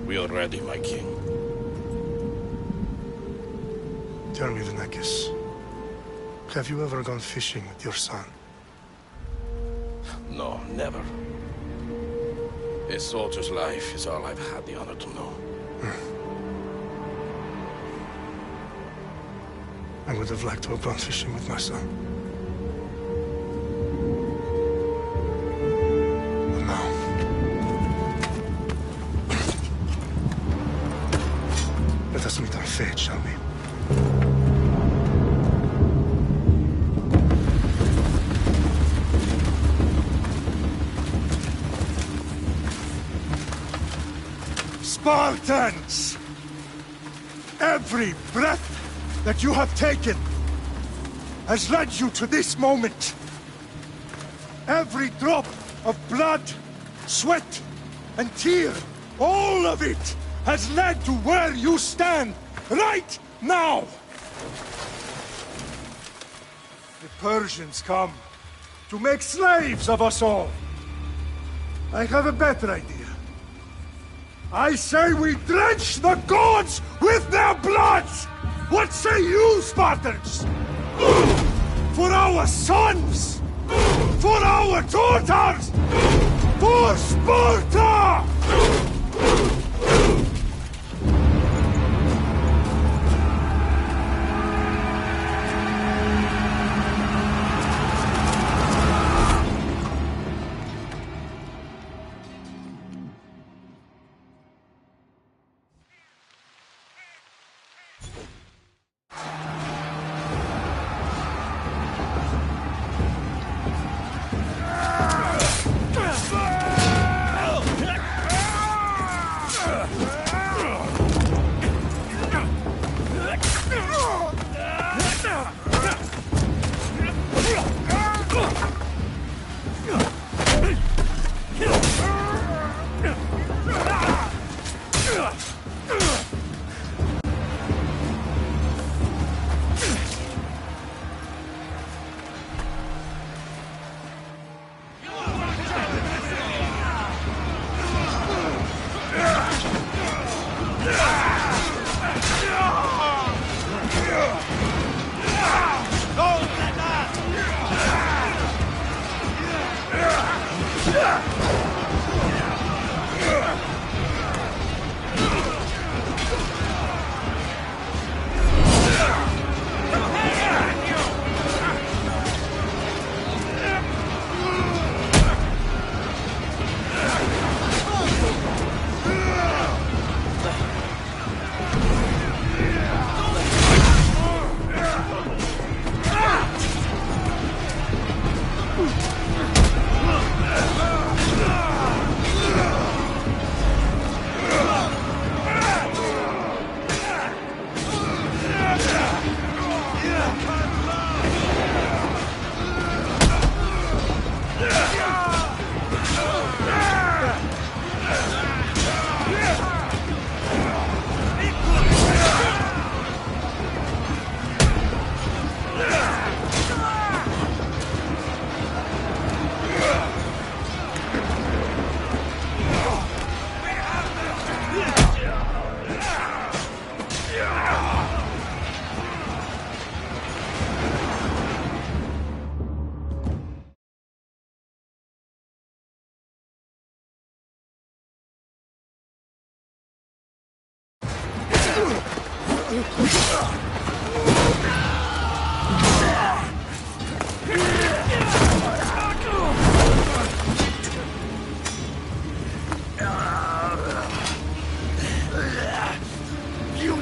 We are ready, my king. Tell me, Venekis, have you ever gone fishing with your son? No, never. A soldier's life is all I've had the honor to know. I would have liked to have gone fishing with my son. But now... let us meet our fate, shall we? Spartans! Every breath that you have taken has led you to this moment. Every drop of blood, sweat, and tear, all of it has led to where you stand right now. The Persians come to make slaves of us all. I have a better idea. I say we drench the gods with their blood! What say you, Spartans? For our sons! For our daughters! For Sparta!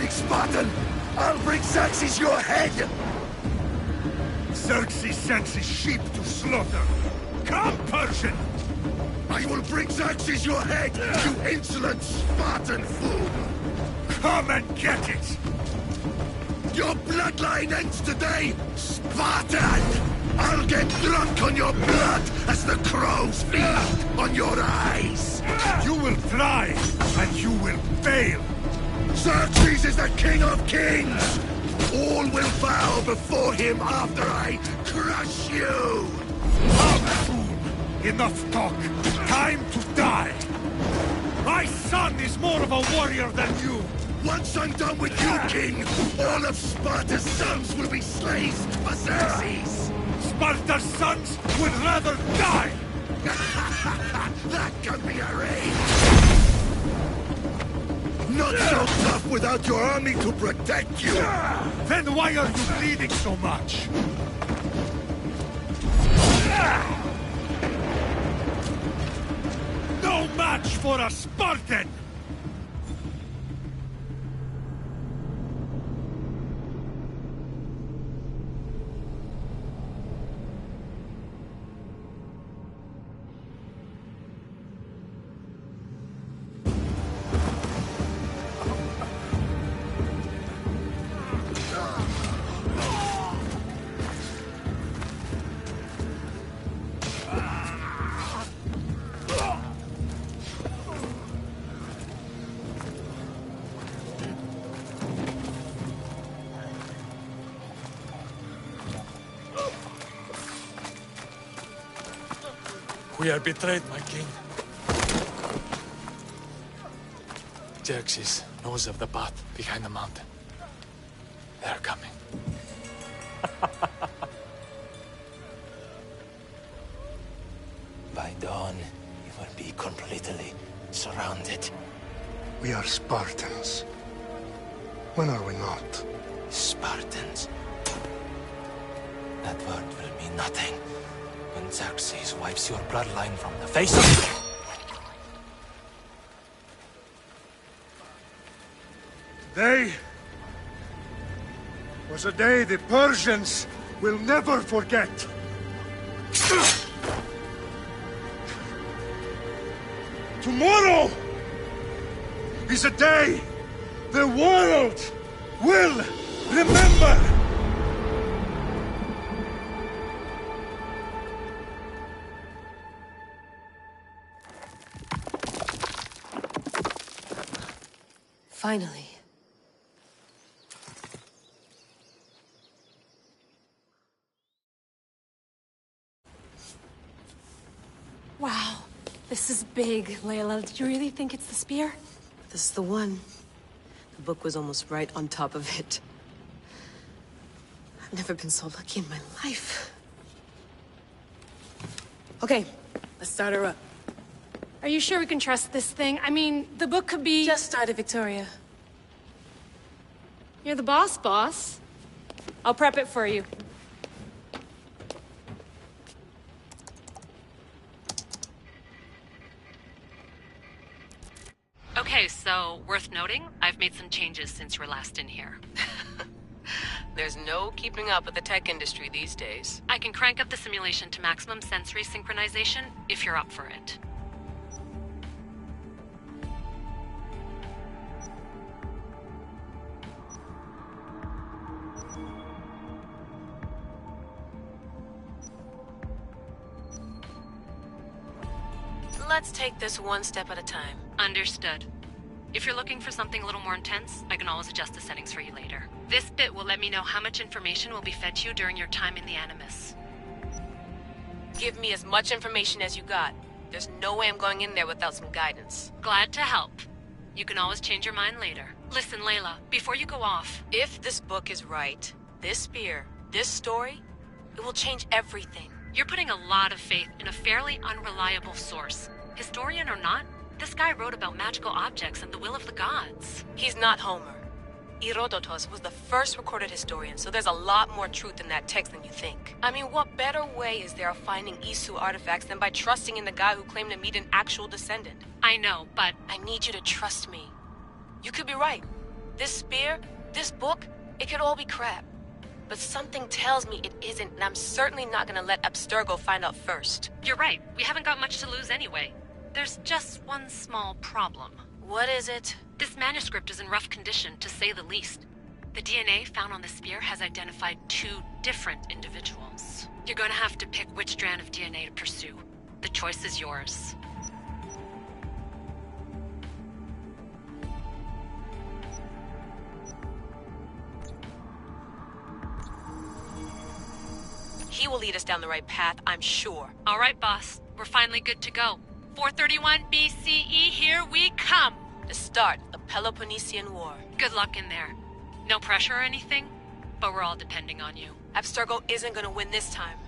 Spartan! I'll bring Xerxes your head! Xerxes sends his sheep to slaughter. Come, Persian! I will bring Xerxes your head, you insolent Spartan fool! Come and get it! Your bloodline ends today, Spartan! I'll get drunk on your blood as the crows feed on your eyes! You will fly, and you will fail! Xerxes is the king of kings! All will bow before him after I crush you! Come, fool! Enough talk! Time to die! My son is was more of a warrior than you! Once I'm done with you, King, all of Sparta's sons will be slaves for Xerxes! Sparta's sons would rather die! That can be arranged! Not so tough without your army to protect you! Then why are you bleeding so much? No match for a Spartan! We are betrayed, my king. Xerxes knows of the path behind the mountain. They are coming. By dawn, you will be completely surrounded. We are Spartans. When are we not? Spartans. That word will mean nothing when Xerxes wipes your bloodline from the face of... Today was a day the Persians will never forget. Tomorrow is a day the world will remember. Finally. Wow, this is big, Layla. Did you really think it's the spear? This is the one. The book was almost right on top of it. I've never been so lucky in my life. Okay, let's start her up. Are you sure we can trust this thing? I mean, the book could be... Just started, Victoria. You're the boss. I'll prep it for you. Okay, so, worth noting, I've made some changes since you were last in here. There's no keeping up with the tech industry these days. I can crank up the simulation to maximum sensory synchronization if you're up for it. Let's take this one step at a time. Understood. If you're looking for something a little more intense, I can always adjust the settings for you later. This bit will let me know how much information will be fed to you during your time in the Animus. Give me as much information as you got. There's no way I'm going in there without some guidance. Glad to help. You can always change your mind later. Listen, Layla, before you go off... If this book is right, this spear, this story, it will change everything. You're putting a lot of faith in a fairly unreliable source. Historian or not, this guy wrote about magical objects and the will of the gods. He's not Homer. Herodotus was the first recorded historian, so there's a lot more truth in that text than you think. I mean, what better way is there of finding Isu artifacts than by trusting in the guy who claimed to meet an actual descendant? I know, but... I need you to trust me. You could be right. This spear, this book, it could all be crap. But something tells me it isn't, and I'm certainly not gonna let Abstergo find out first. You're right. We haven't got much to lose anyway. There's just one small problem. What is it? This manuscript is in rough condition, to say the least. The DNA found on the spear has identified 2 different individuals. You're going to have to pick which strand of DNA to pursue. The choice is yours. He will lead us down the right path, I'm sure. All right, boss. We're finally good to go. 431 BCE, here we come! The start of the Peloponnesian War. Good luck in there. No pressure or anything, but we're all depending on you. Abstergo isn't gonna win this time.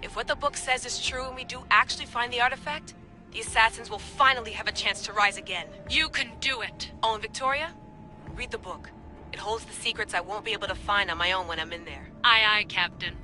If what the book says is true and we do actually find the artifact, the assassins will finally have a chance to rise again. You can do it! Oh, and Victoria? Read the book. It holds the secrets I won't be able to find on my own when I'm in there. Aye, aye, Captain.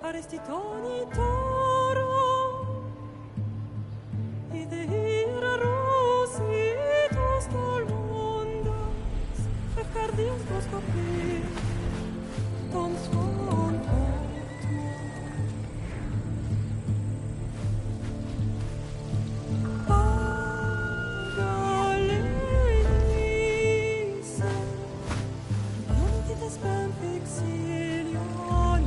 Arestitoni toro ide ira rositos tolmondas fercardias boscopi tom svon Pagalisa non ti despen fixilion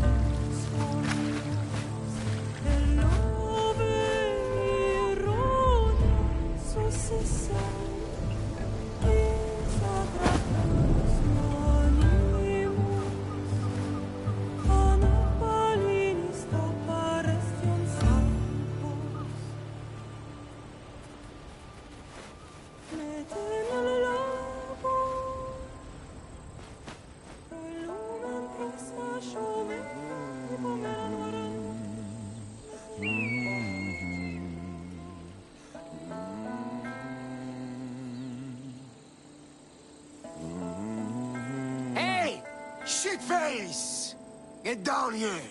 Shitface! Get down here!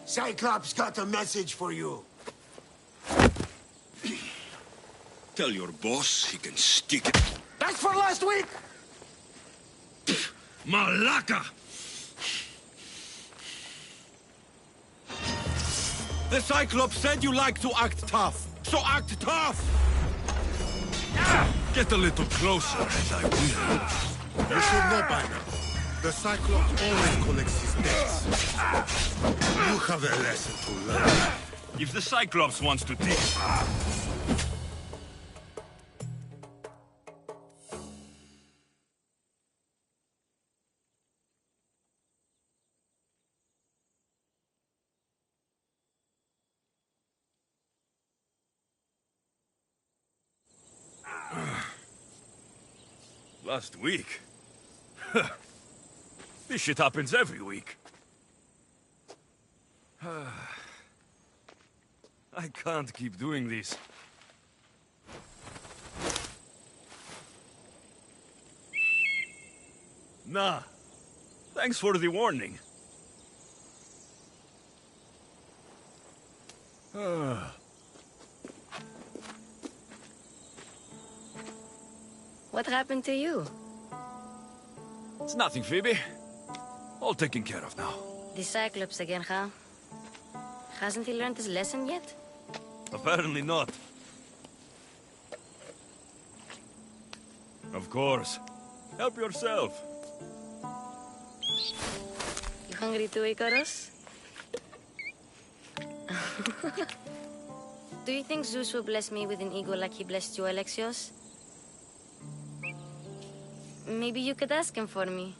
Cyclops got a message for you. Tell your boss he can stick it. That's for last week! Malaka! The Cyclops said you like to act tough, so act tough! Get a little closer, as I will. You should know by now. The Cyclops always collects his debts. You have a lesson to learn. If the Cyclops wants to teach... Last week? This shit happens every week. I can't keep doing this. Nah. Thanks for the warning. What happened to you? It's nothing, Phoebe. All taken care of now. The Cyclops again, huh? Hasn't he learned his lesson yet? Apparently not. Of course. Help yourself. You hungry too, Icarus? Do you think Zeus will bless me with an ego like he blessed you, Alexios? Maybe you could ask him for me.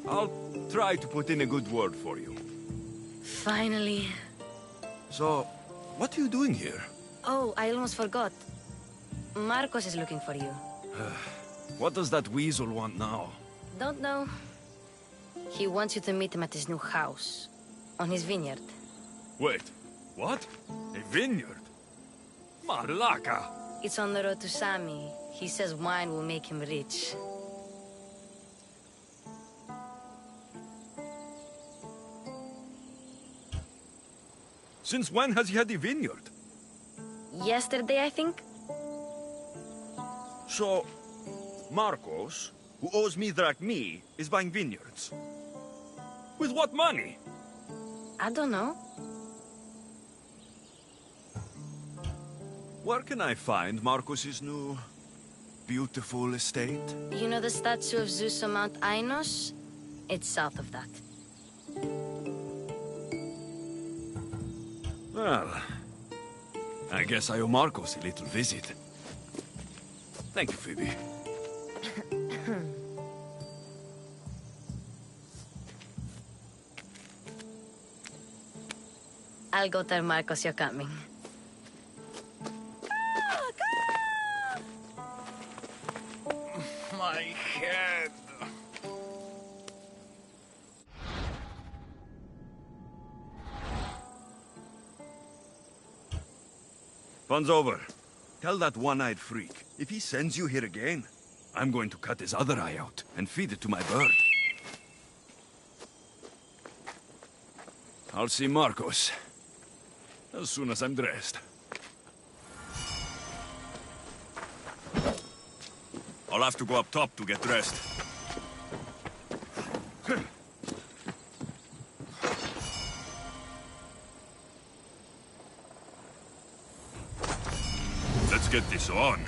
I'll try to put in a good word for you. Finally. So, what are you doing here? Oh, I almost forgot. Marcos is looking for you. What does that weasel want now? Don't know. He wants you to meet him at his new house. On his vineyard. Wait, what? A vineyard? Malaka! It's on the road to Sami. He says wine will make him rich. Since when has he had a vineyard? Yesterday, I think? So, Marcos, who owes me drachmi, is buying vineyards. With what money? I don't know. Where can I find Marcos's new, beautiful estate? You know the statue of Zeus on Mount Ainos? It's south of that. Well, I guess I owe Marcos a little visit. Thank you, Phoebe. I'll go tell Marcos you're coming. My head. Fun's over. Tell that one-eyed freak, if he sends you here again, I'm going to cut his other eye out and feed it to my bird. I'll see Marcos as soon as I'm dressed. I'll have to go up top to get dressed. Let's get this on.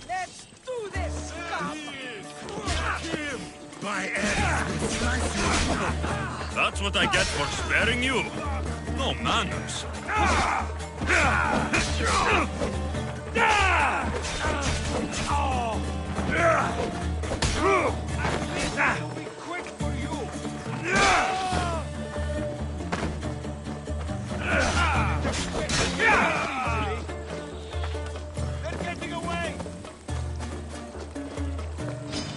Let's do this, scum! That's what I get for sparing you. No manners. I'll be quick for you! They're getting away!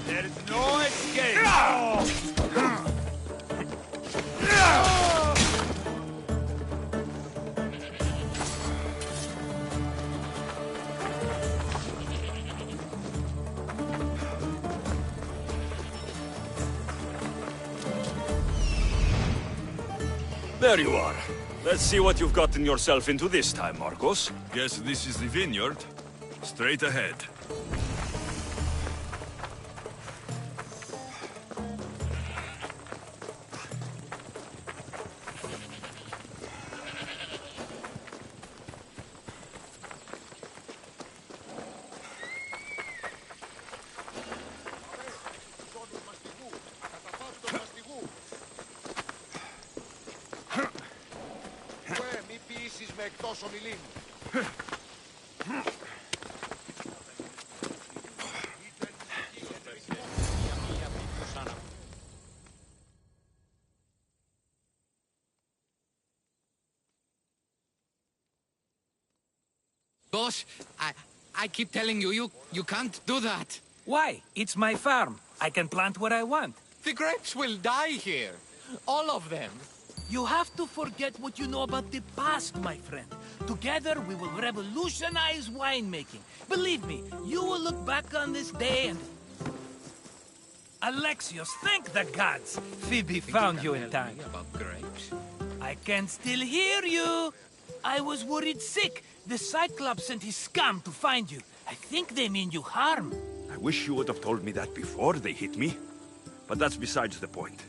There is no escape! There you are. Let's see what you've gotten yourself into this time, Marcos. Guess this is the vineyard. Straight ahead. εκτός ομιλήν. Boss, I keep telling you, you can't do that. Why? It's my farm. I can plant what I want. The grapes will die here. All of them. You have to forget what you know about the past, my friend. Together, we will revolutionize winemaking. Believe me, you will look back on this day and... Alexios, thank the gods! Phoebe found you in time. About grapes. I can still hear you. I was worried sick. The Cyclops sent his scum to find you. I think they mean you harm. I wish you would have told me that before they hit me. But that's besides the point.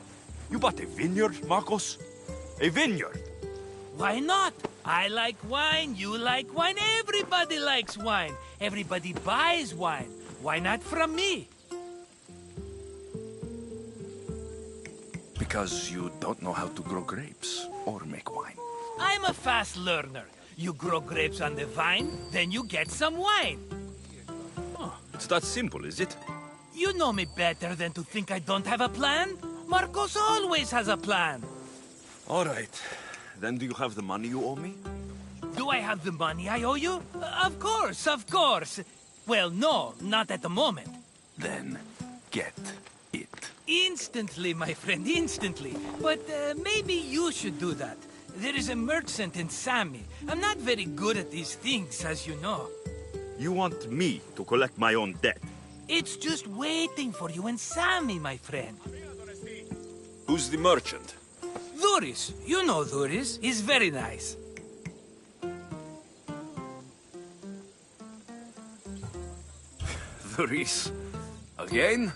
You bought a vineyard, Marcos? A vineyard? Why not? I like wine, you like wine, everybody likes wine. Everybody buys wine. Why not from me? Because you don't know how to grow grapes or make wine. I'm a fast learner. You grow grapes on the vine, then you get some wine. Oh, it's that simple, is it? You know me better than to think I don't have a plan. Marcos always has a plan. All right. Then do you have the money you owe me? Do I have the money I owe you? Of course, of course. Well, no, not at the moment. Then get it. Instantly, my friend, instantly. But maybe you should do that. There is a merchant in Sami. I'm not very good at these things, as you know. You want me to collect my own debt? It's just waiting for you in Sami, my friend. Who's the merchant? Dhuris. You know Dhuris. He's very nice. Dhuris? Again?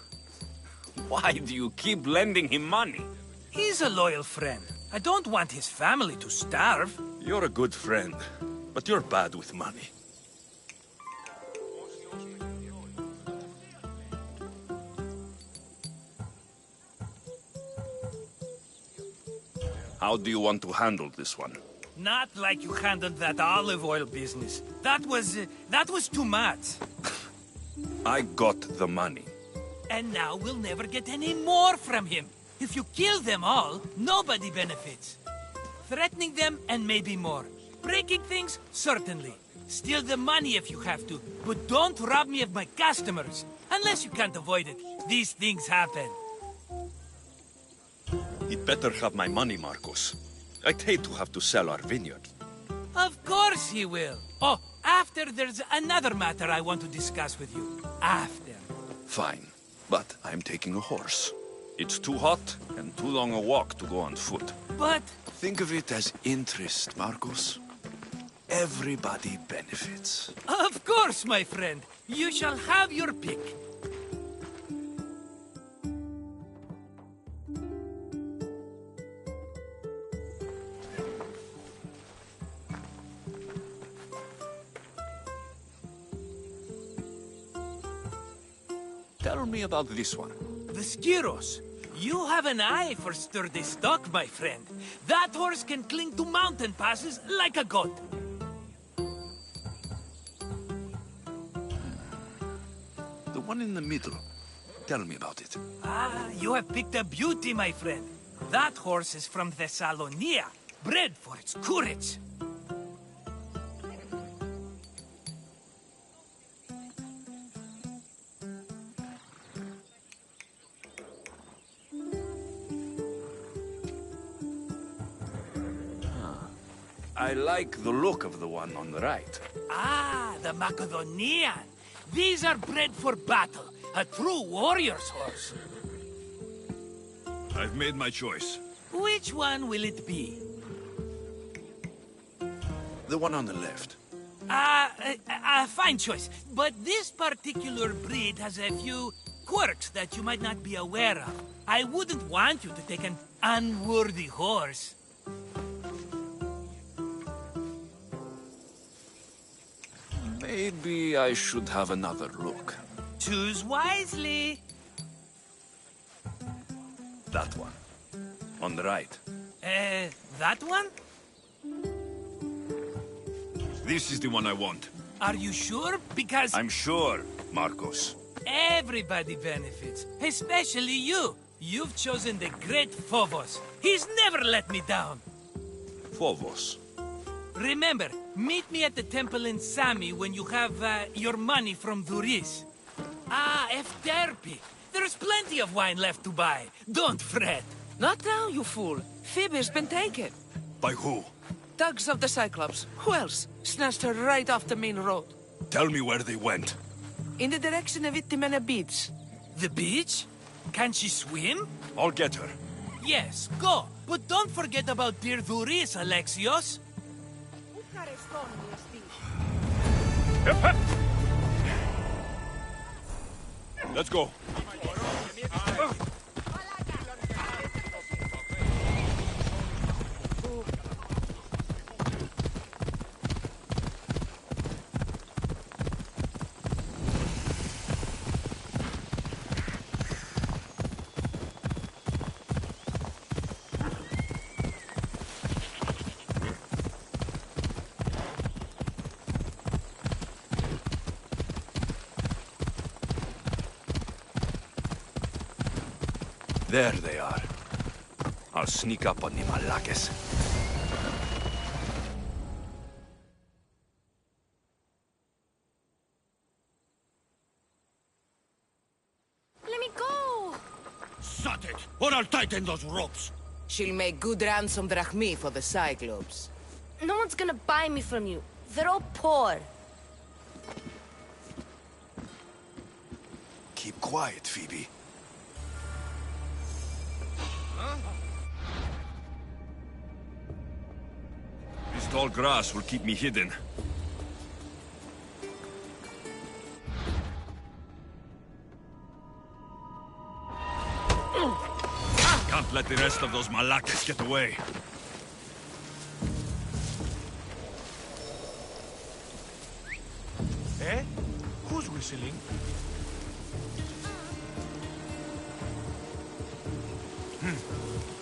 Why do you keep lending him money? He's a loyal friend. I don't want his family to starve. You're a good friend, but you're bad with money. How do you want to handle this one? Not like you handled that olive oil business. That was too much. I got the money. And now we'll never get any more from him. If you kill them all, nobody benefits. Threatening them, and maybe more. Breaking things, certainly. Steal the money if you have to, but don't rob me of my customers. Unless you can't avoid it. These things happen. He'd better have my money, Marcos. I'd hate to have to sell our vineyard. Of course he will. Oh, after there's another matter I want to discuss with you. After. Fine, but I'm taking a horse. It's too hot and too long a walk to go on foot. But... Think of it as interest, Marcos. Everybody benefits. Of course, my friend. You shall have your pick. Tell me about this one. The Skiros. You have an eye for sturdy stock, my friend. That horse can cling to mountain passes like a goat. The one in the middle. Tell me about it. Ah, you have picked a beauty, my friend. That horse is from Thessalonia, bred for its courage. I like the look of the one on the right. Ah, the Macedonian. These are bred for battle. A true warrior's horse. I've made my choice. Which one will it be? The one on the left. Fine choice. But this particular breed has a few quirks that you might not be aware of. I wouldn't want you to take an unworthy horse. Maybe I should have another look. Choose wisely. That one. On the right. That one? This is the one I want. Are you sure? Because I'm sure, Marcos. everybody benefits, especially you. You've chosen the great Phobos. He's never let me down. Phobos. Remember, meet me at the temple in Sami when you have your money from Duris. Ah, Efterpi. There's plenty of wine left to buy. Don't fret. Not now, you fool. Phoebe's been taken. By who? Thugs of the Cyclops. Who else? Snatched her right off the main road. Tell me where they went. In the direction of Itimena Beach. The beach? Can she swim? I'll get her. Yes, go. But don't forget about dear Duris, Alexios. Let's go. There they are. I'll sneak up on the Malakes. Let me go! Shut it, or I'll tighten those ropes. She'll make good ransom drachmi for the Cyclops. No one's gonna buy me from you. They're all poor. Keep quiet, Phoebe. This tall grass will keep me hidden. Can't let the rest of those Malakes get away. Eh? Who's whistling?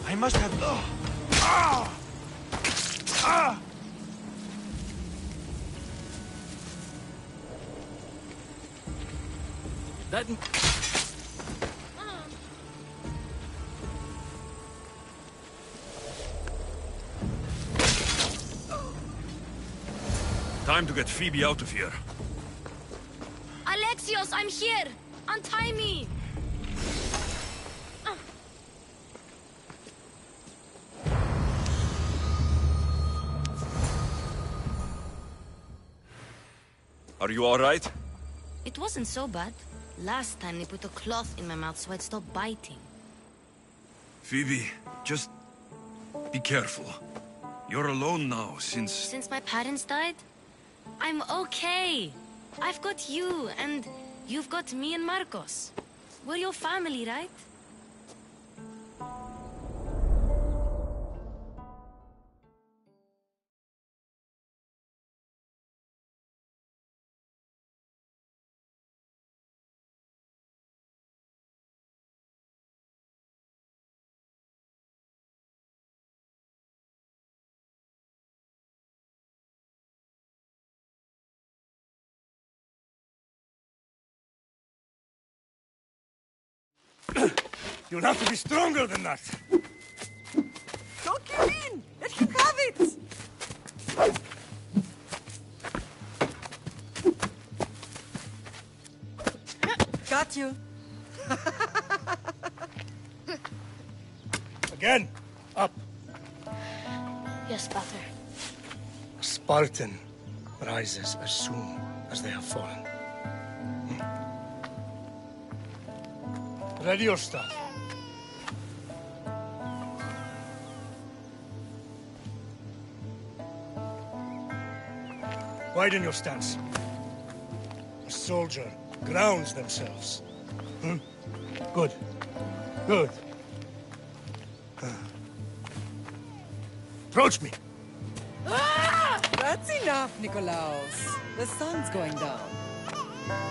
I must have... Ah! Ah! That... Time to get Phoebe out of here. Alexios, I'm here! Untie me! Are you all right? It wasn't so bad. Last time they put a cloth in my mouth so I'd stop biting. Phoebe, just be careful. You're alone now since... Since my parents died? I'm okay. I've got you, and you've got me and Marcos. We're your family, right? You'll have to be stronger than that. Don't give in! Let him have it! Got you. Again. Up. Yes, Father. A Spartan rises as soon as they have fallen. Ready your staff. Widen your stance. A soldier grounds themselves. Good. Good. Approach me. Ah! That's enough, Nikolaos. The sun's going down.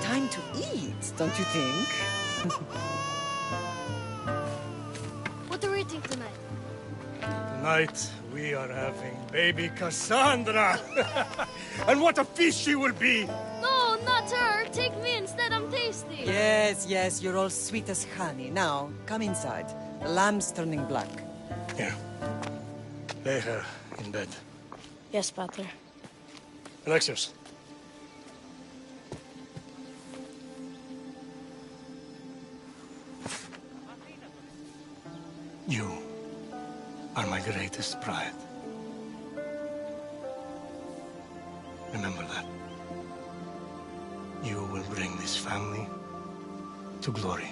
Time to eat, don't you think? What are we eating tonight? Tonight, we are having baby Cassandra. and what a feast she will be! No, not her. Take me instead. I'm tasty. Yes, yes, you're all sweet as honey. Now, come inside. The lamb's turning black. Here. Lay her in bed. Yes, Pater. Alexios. You are my greatest pride. Remember that. You will bring this family to glory.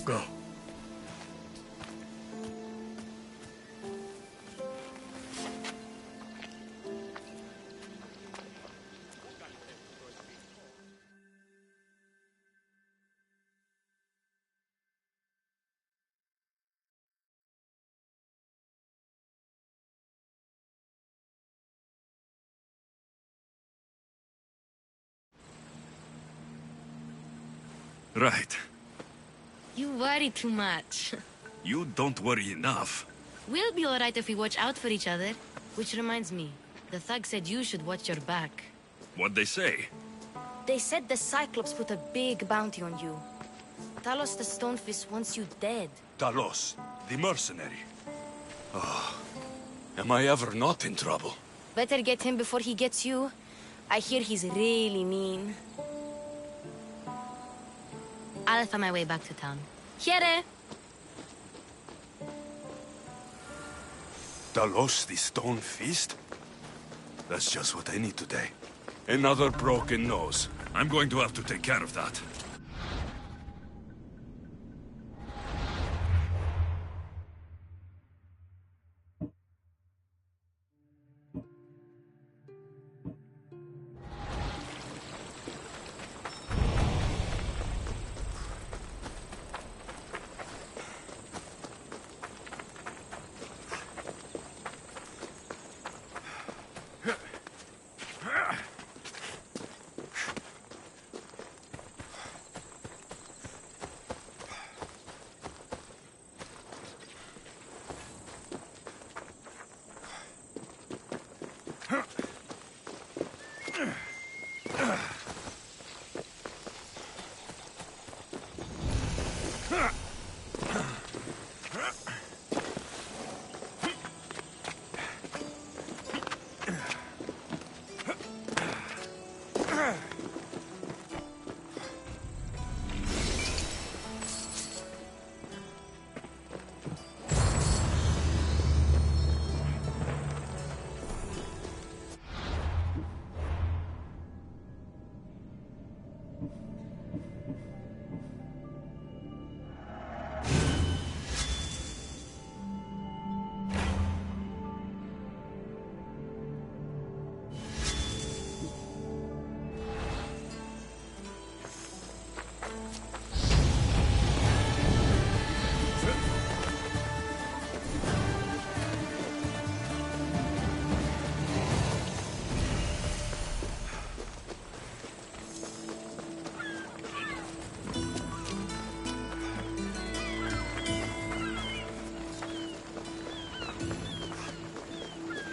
Go. Right. You worry too much. You don't worry enough. We'll be alright if we watch out for each other. Which reminds me, the thug said you should watch your back. What'd they say? They said the Cyclops put a big bounty on you. Talos the Stonefist wants you dead. Talos, the mercenary. Oh, am I ever not in trouble? Better get him before he gets you. I hear he's really mean. I'll find my way back to town. Here! Talos, the Stone Fist? That's just what I need today. Another broken nose. I'm going to have to take care of that.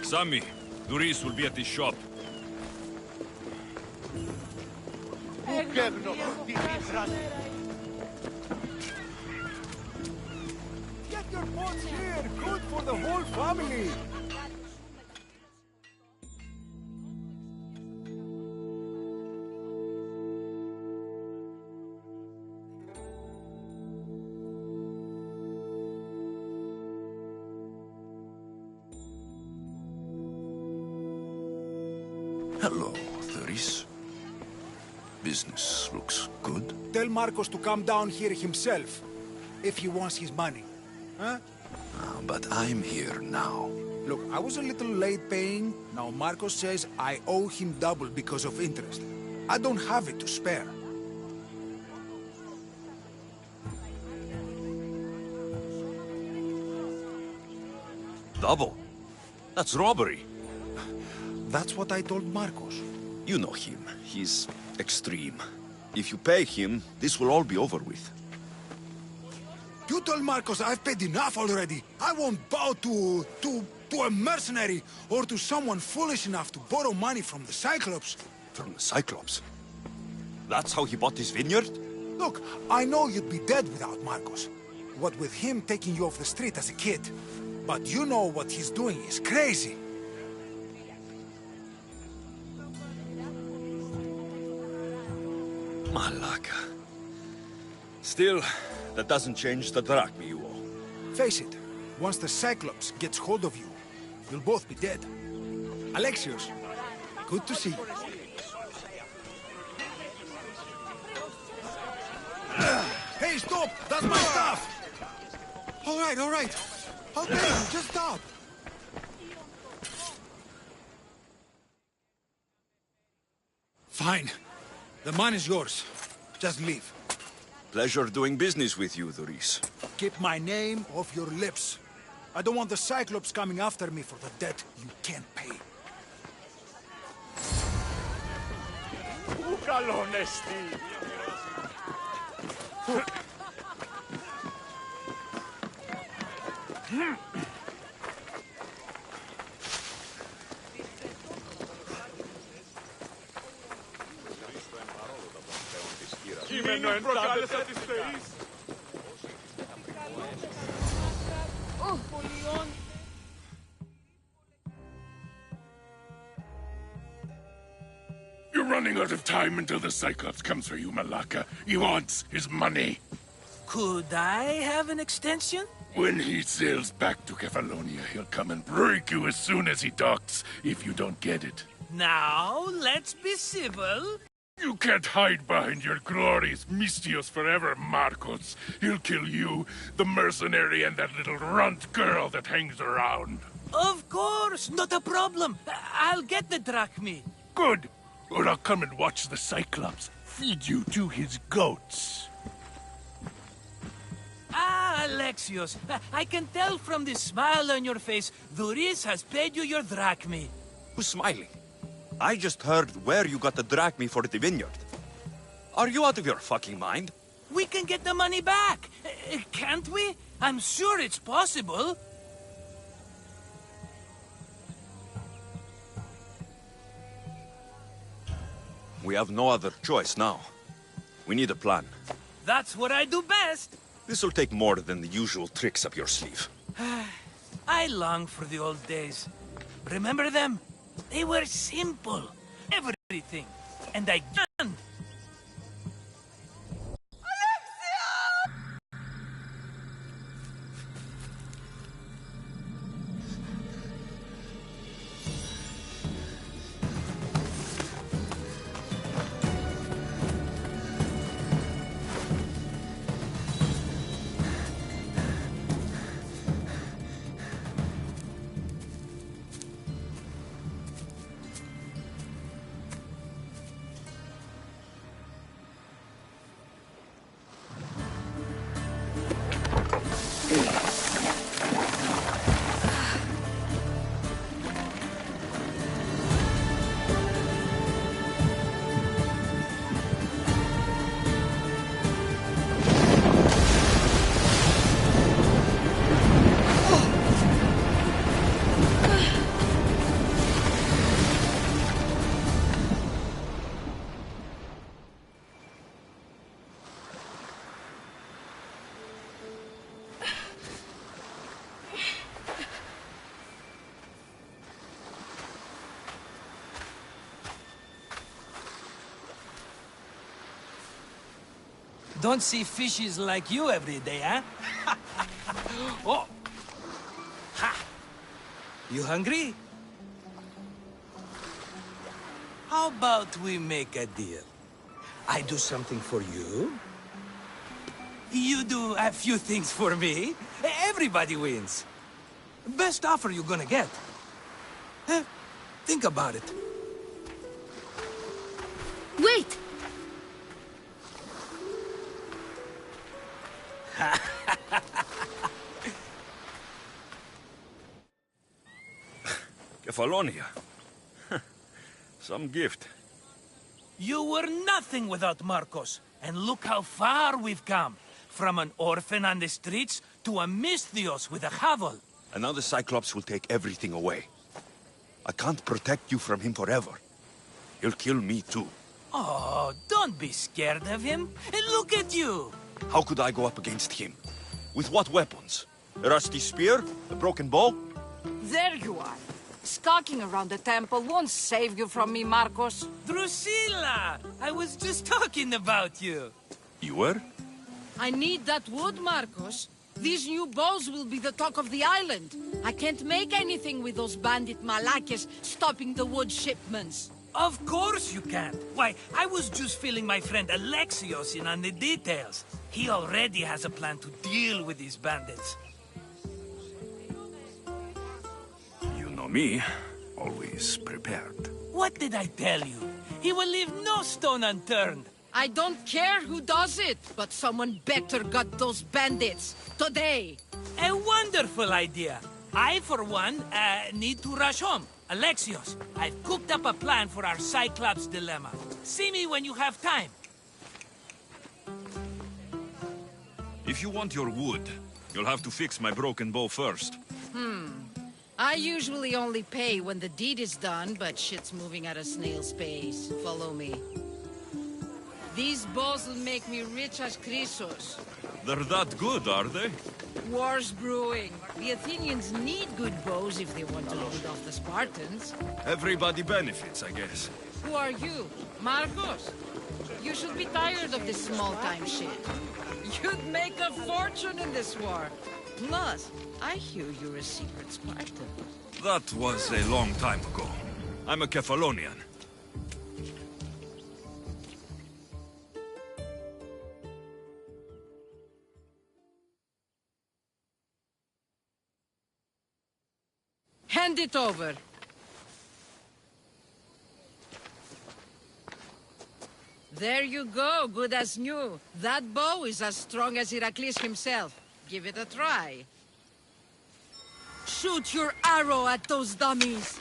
Sammy, Duris will be at the shop. Get your pots here! Good for the whole family! Hello, Duris. Business looks good. Tell Marcos to come down here himself, if he wants his money. Huh? But I'm here now. Look, I was a little late paying. Now Marcos says I owe him double because of interest. I don't have it to spare. Double? That's robbery. That's what I told Marcos. You know him. He's extreme. If you pay him, this will all be over with. You told Marcos I've paid enough already. I won't bow to To a mercenary, or to someone foolish enough to borrow money from the Cyclops. From the Cyclops? That's how he bought his vineyard? Look, I know you'd be dead without Marcos. What with him taking you off the street as a kid. But you know what he's doing is crazy. Malaka. Still, that doesn't change the drachma you owe. Face it, once the Cyclops gets hold of you, you'll both be dead. Alexios, good to see you. Hey, stop! That's my stuff! All right. I'll pay you, just stop. Fine. The man is yours. Just leave. Pleasure doing business with you, Doris. Keep my name off your lips. I don't want the Cyclops coming after me for the debt you can't pay. You're running out of time until the Cyclops comes for you, Malaka. He wants his money. Could I have an extension? When he sails back to Kefalonia, he'll come and break you as soon as he docks, if you don't get it. Now, let's be civil. You can't hide behind your glorious Mistios forever, Marcos. He'll kill you, the mercenary, and that little runt girl that hangs around. Of course, not a problem. I'll get the drachmi. Good. Or I'll come and watch the Cyclops feed you to his goats. Ah, Alexios, I can tell from the smile on your face, Doris has paid you your drachmi. Who's smiling? I just heard where you got the drachma for the vineyard. Are you out of your fucking mind? We can get the money back, can't we? I'm sure it's possible. We have no other choice now. We need a plan. That's what I do best. This'll take more than the usual tricks up your sleeve. I long for the old days. Remember them? They were simple. Everything. And I can. Don't see fishes like you every day, huh? Oh! Ha! You hungry? How about we make a deal? I do something for you. You do a few things for me. Everybody wins. Best offer you're gonna get. Think about it. Wait! Kefalonia. Some gift. You were nothing without Marcos. And look how far we've come. From an orphan on the streets to a Mistios with a hovel. and now the Cyclops will take everything away. I can't protect you from him forever. He'll kill me too. Oh, don't be scared of him. And look at you. How could I go up against him? With what weapons? A rusty spear? A broken bow? There you are. Skulking around the temple won't save you from me, Marcos. Drusilla! I was just talking about you. You were? I need that wood, Marcos. These new bows will be the talk of the island. I can't make anything with those bandit malakes stopping the wood shipments. Of course you can't. Why, I was just filling my friend Alexios in on the details. He already has a plan to deal with these bandits. You know me. Always prepared. What did I tell you? He will leave no stone unturned. I don't care who does it, but someone better got those bandits. Today. A wonderful idea. I, for one, need to rush home. Alexios, I've cooked up a plan for our Cyclops dilemma. See me when you have time. If you want your wood, you'll have to fix my broken bow first. I usually only pay when the deed is done, but shit's moving at a snail's pace. Follow me. These bows will make me rich as Chrysos. They're that good, are they? War's brewing. The Athenians need good bows if they want to lead off the Spartans. Everybody benefits, I guess. Who are you? Marcos? You should be tired of this small-time shit. You'd make a fortune in this war. Plus, I hear you're a secret Spartan. That was a long time ago. I'm a Kephalonian. Hand it over. There you go, good as new. That bow is as strong as Heracles himself. Give it a try. Shoot your arrow at those dummies.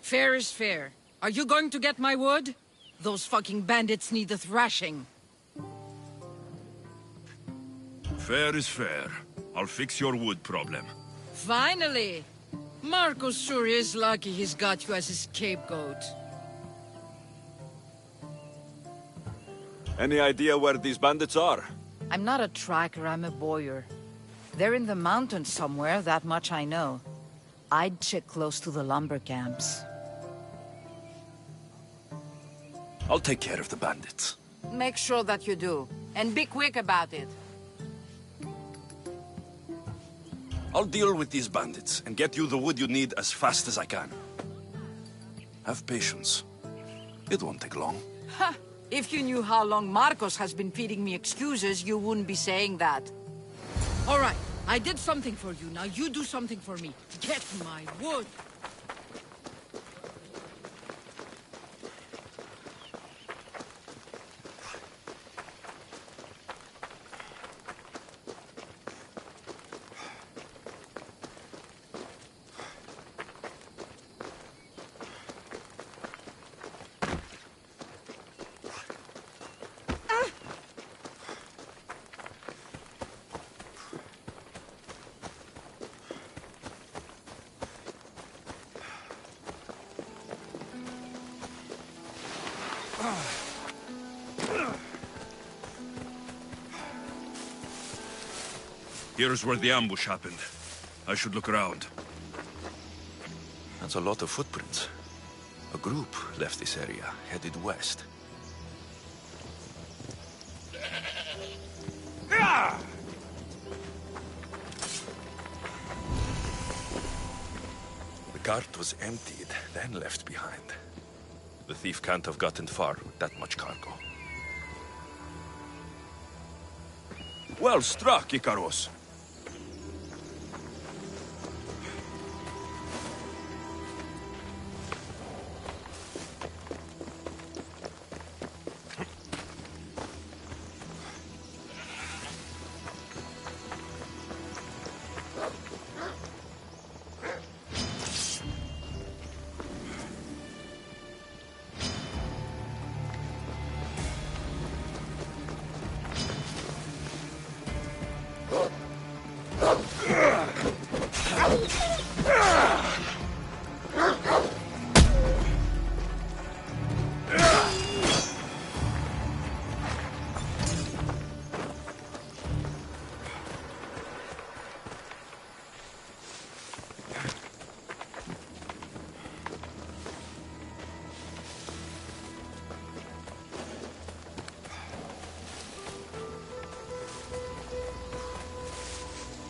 Fair is fair. Are you going to get my wood? Those fucking bandits need a thrashing. Fair is fair. I'll fix your wood problem. Finally! Marcos sure is lucky he's got you as his scapegoat. Any idea where these bandits are? I'm not a tracker, I'm a boyar. They're in the mountains somewhere, that much I know. I'd check close to the lumber camps. I'll take care of the bandits. Make sure that you do. And be quick about it. I'll deal with these bandits and get you the wood you need as fast as I can. Have patience. It won't take long. Ha! If you knew how long Marcos has been feeding me excuses, you wouldn't be saying that. All right, I did something for you. Now you do something for me. Get my wood. Here's where the ambush happened. I should look around. That's a lot of footprints. A group left this area, headed west. The cart was emptied, then left behind. The thief can't have gotten far with that much cargo. Well struck, Icaros.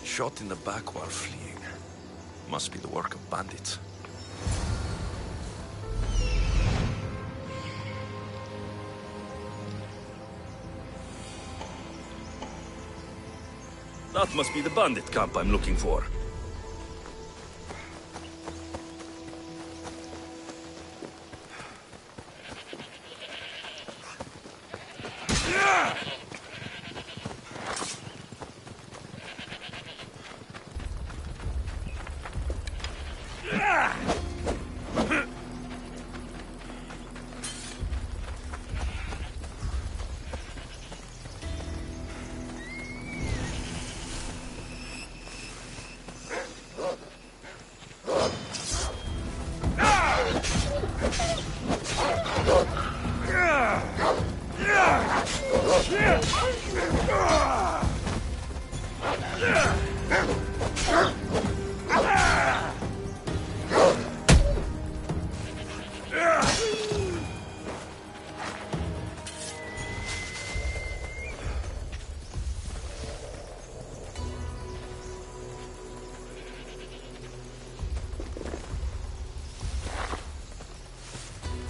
Shot in the back while fleeing. Must be the work of bandits. That must be the bandit camp I'm looking for.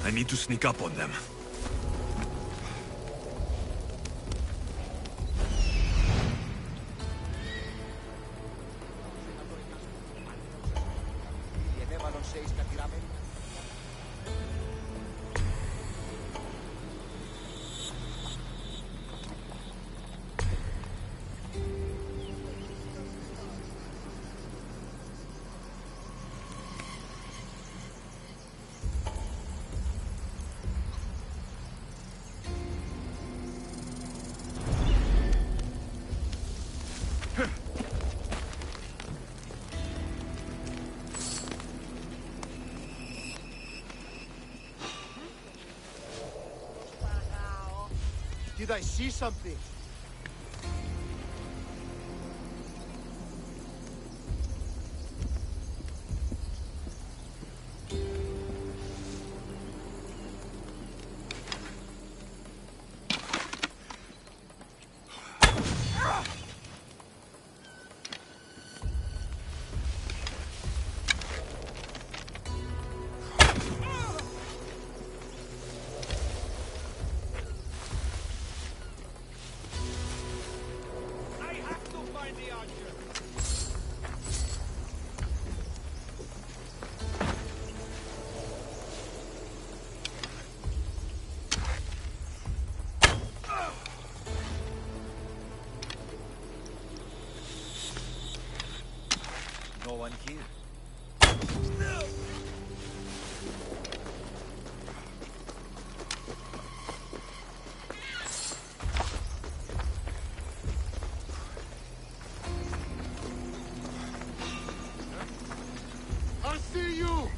I need to sneak up on them. Did I see something? No one here. I see you!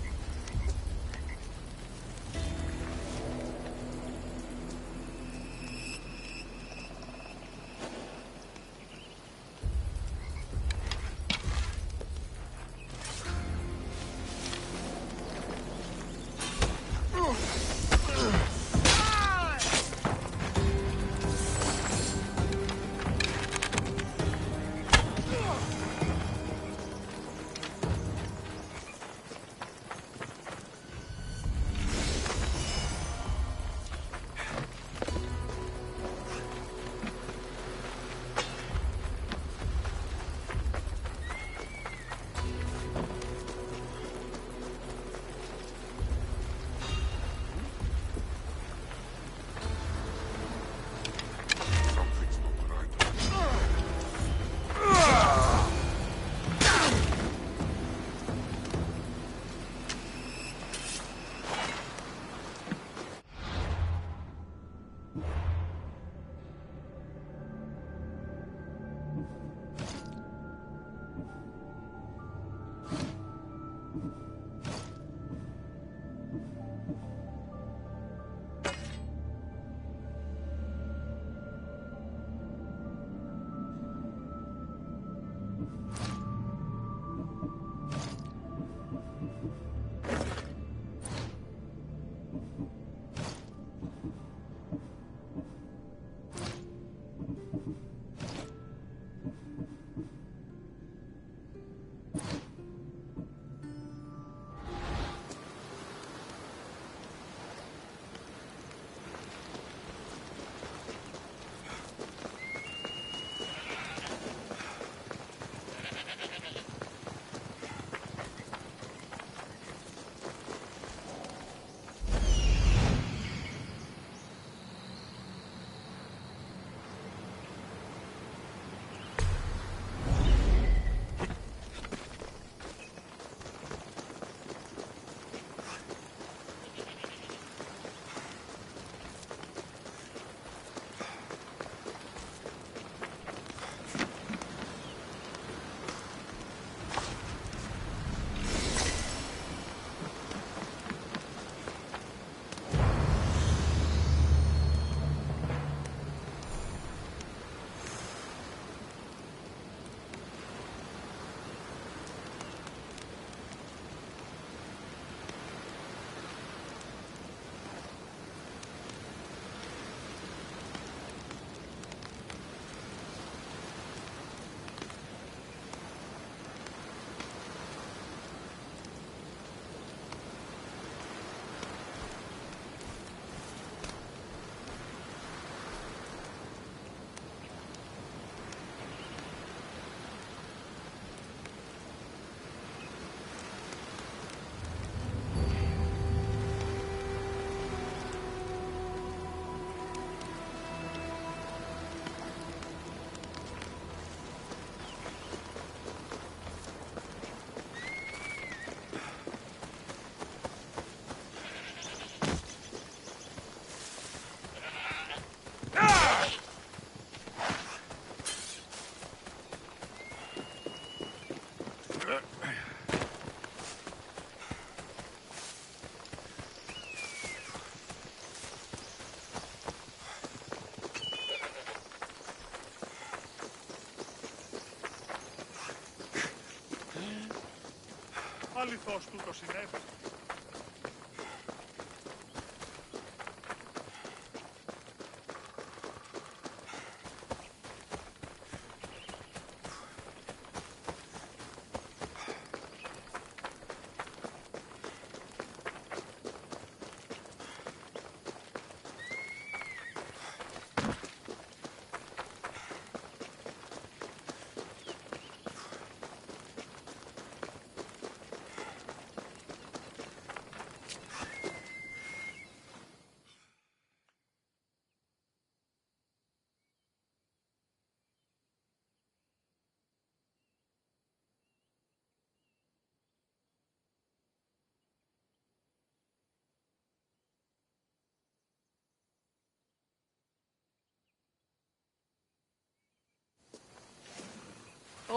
αληθώς τούτο συνέβη.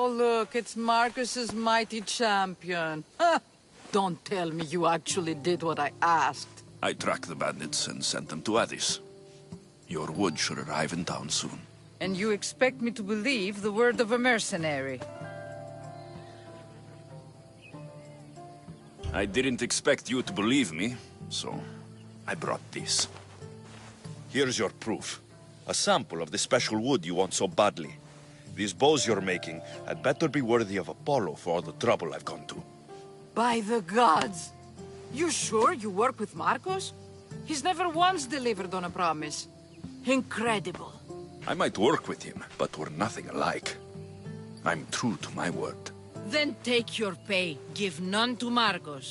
Oh, look, it's Marcus's mighty champion. Ha! Don't tell me you actually did what I asked. I tracked the bandits and sent them to Odyssey. Your wood should arrive in town soon. And you expect me to believe the word of a mercenary? I didn't expect you to believe me, so I brought this. Here's your proof. A sample of the special wood you want so badly. These bows you're making had better be worthy of Apollo for all the trouble I've gone to. By the gods! You sure you work with Marcos? He's never once delivered on a promise. Incredible. I might work with him, but we're nothing alike. I'm true to my word. Then take your pay. Give none to Marcos.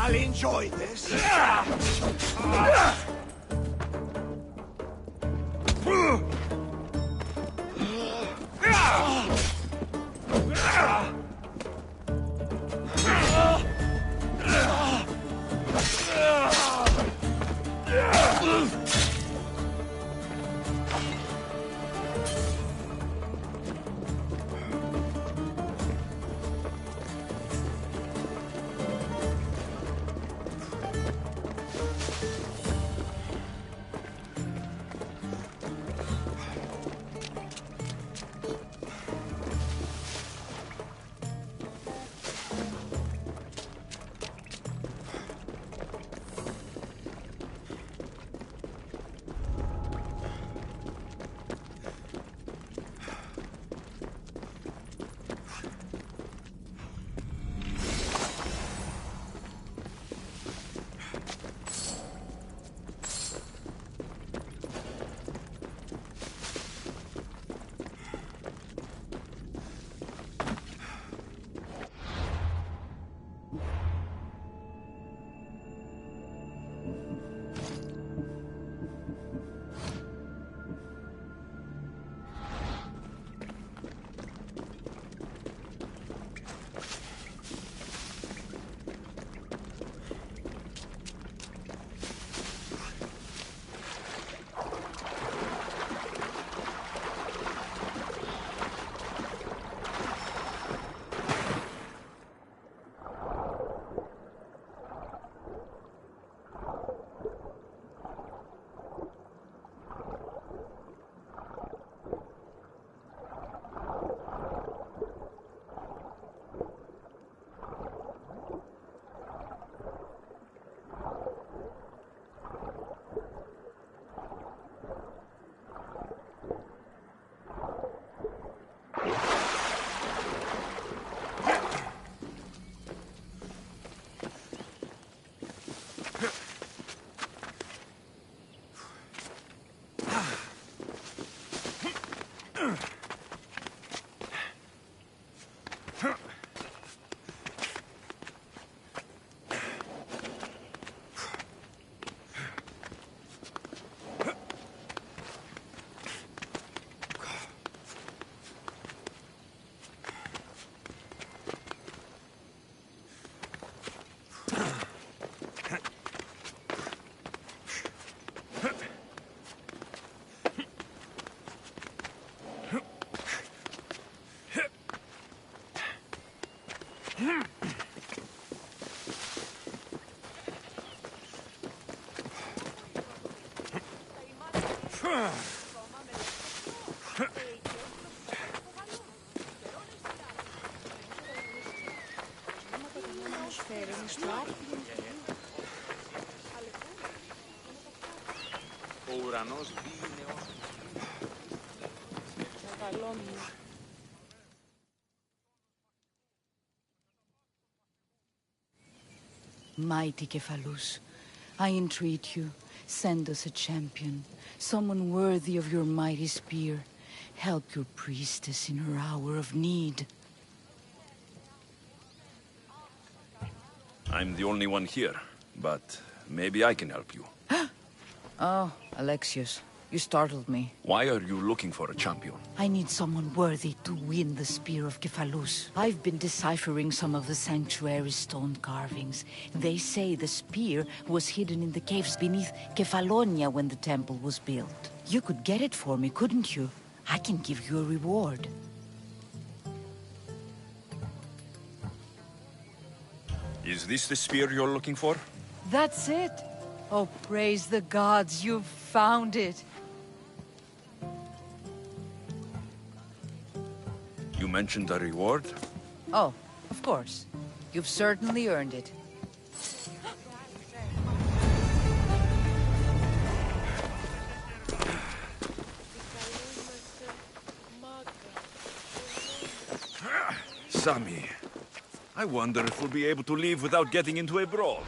I'll enjoy this. Ο ουρανός δίνει Mighty Kephalus, I entreat you, send us a champion, someone worthy of your mighty spear. Help your priestess in her hour of need. I'm the only one here, but maybe I can help you. Oh, Alexius, you startled me. Why are you looking for a champion? I need someone worthy to win the Spear of Kephalus. I've been deciphering some of the sanctuary's stone carvings. They say the spear was hidden in the caves beneath Kefalonia when the temple was built. You could get it for me, couldn't you? I can give you a reward. Is this the spear you're looking for? That's it. Oh, praise the gods, you've found it. You mentioned a reward? Oh, of course. You've certainly earned it. Sami, I wonder if we'll be able to leave without getting into a brawl.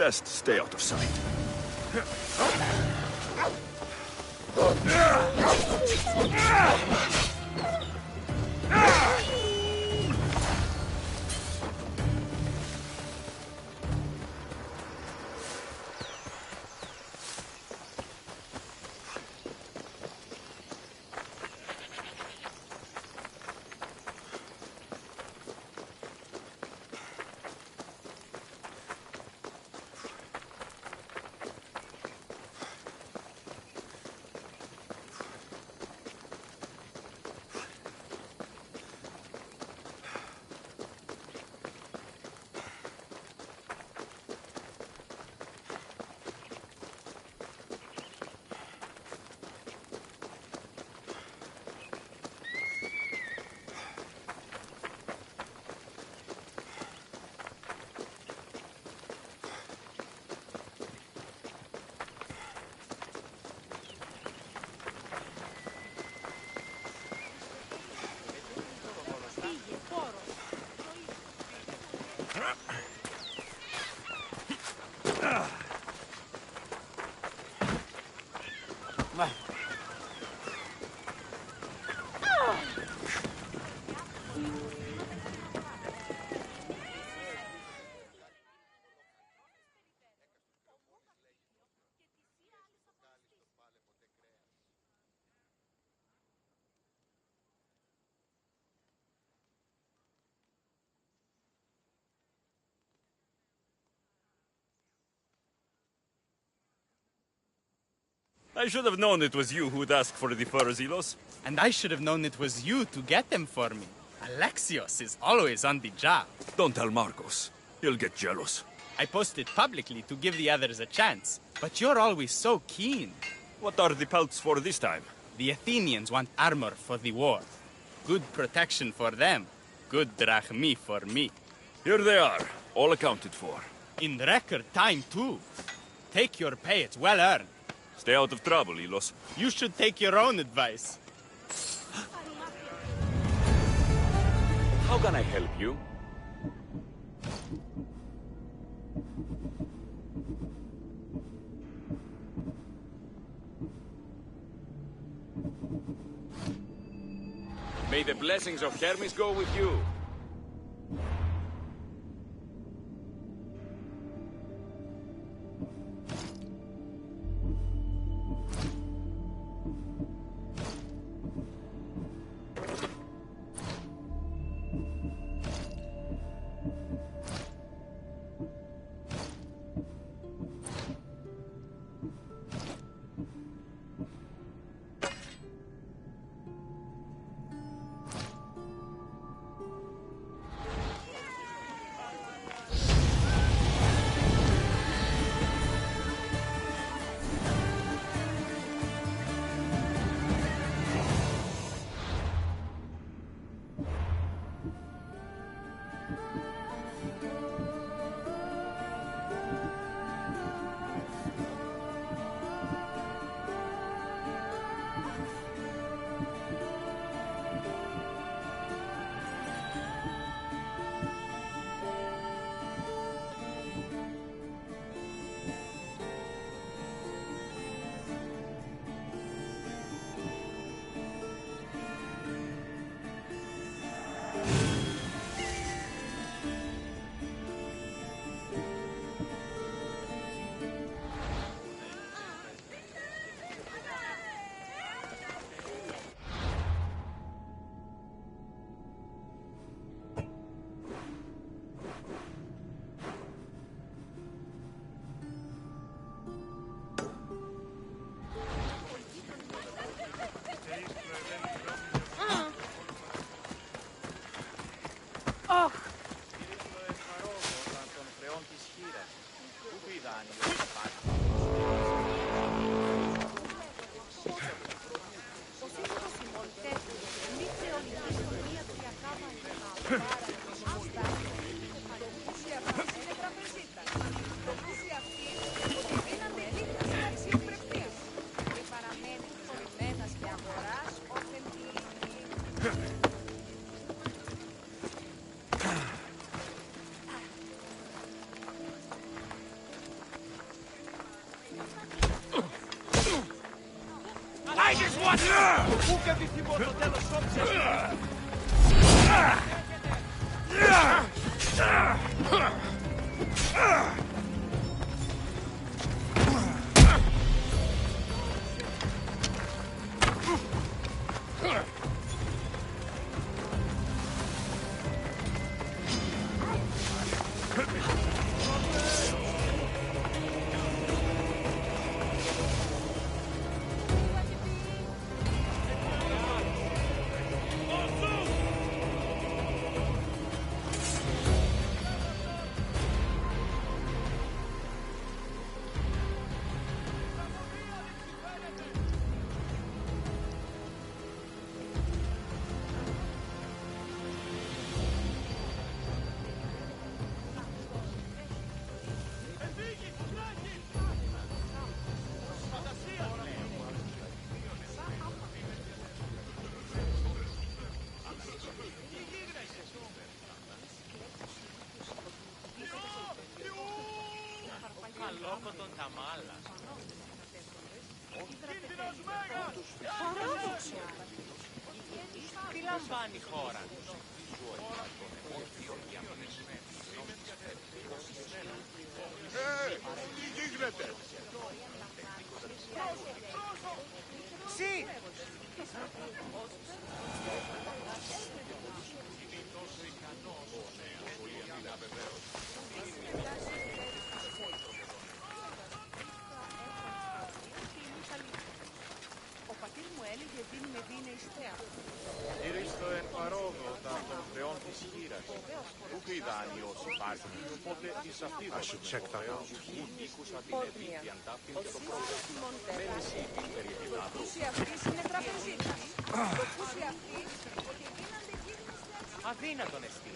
Best stay out of sight. I should have known it was you who'd ask for the furs, Ilos. And I should have known it was you to get them for me. Alexios is always on the job. Don't tell Marcos. He'll get jealous. I posted publicly to give the others a chance, but you're always so keen. What are the pelts for this time? The Athenians want armor for the war. Good protection for them. Good drachmi for me. Here they are, all accounted for. In record time, too. Take your pay, it's well earned. Stay out of trouble, Ilos. You should take your own advice. How can I help you? May the blessings of Hermes go with you. I just want Πού και δυστυχώς το τέλος σώψε. Τι λαμβάνει η χώρα. Τι γίνεται. Συ. I should check that out. Αδύνατον εστί.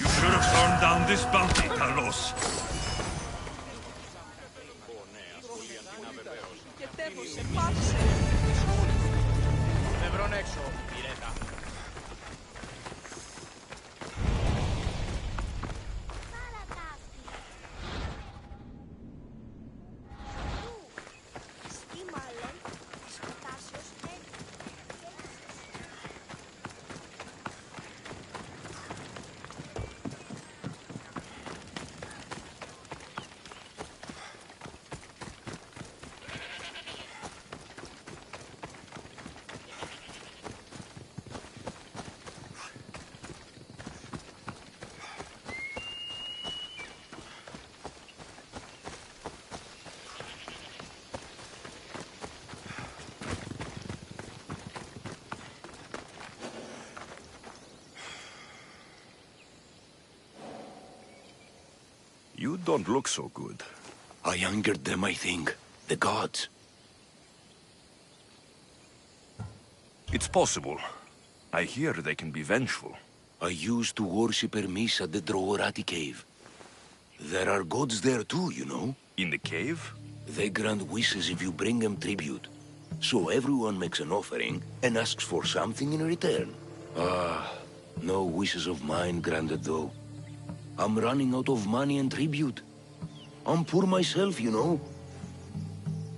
You should have turned down this bounty, Talos. You don't look so good. I angered them, I think. The gods. It's possible. I hear they can be vengeful. I used to worship Hermes at the Droorati cave. There are gods there too, you know. In the cave? They grant wishes if you bring them tribute. So everyone makes an offering and asks for something in return. Ah, no wishes of mine granted though. I'm running out of money and tribute. I'm poor myself, you know.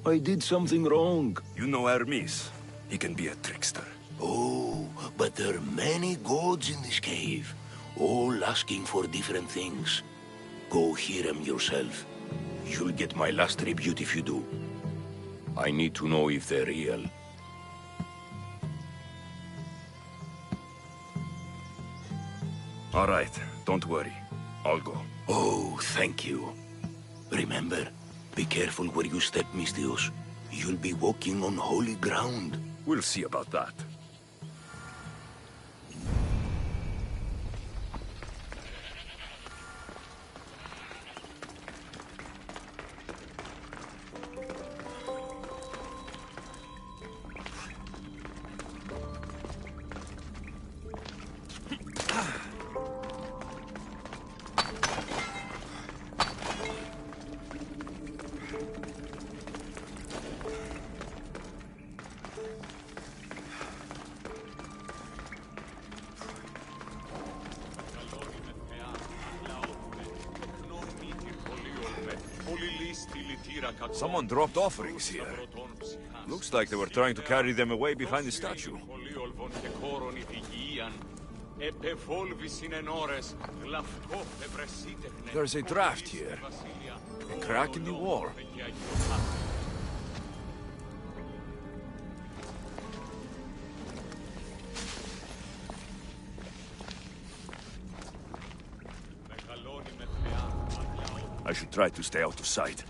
I did something wrong. You know Hermes. He can be a trickster. Oh, but there are many gods in this cave, all asking for different things. Go hear them yourself. You'll get my last tribute if you do. I need to know if they're real. All right, don't worry. I'll go. Oh, thank you. Remember, be careful where you step, Mistios. You'll be walking on holy ground. We'll see about that. Someone dropped offerings here. Looks like they were trying to carry them away behind the statue. There's a draft here. A crack in the wall. I should try to stay out of sight.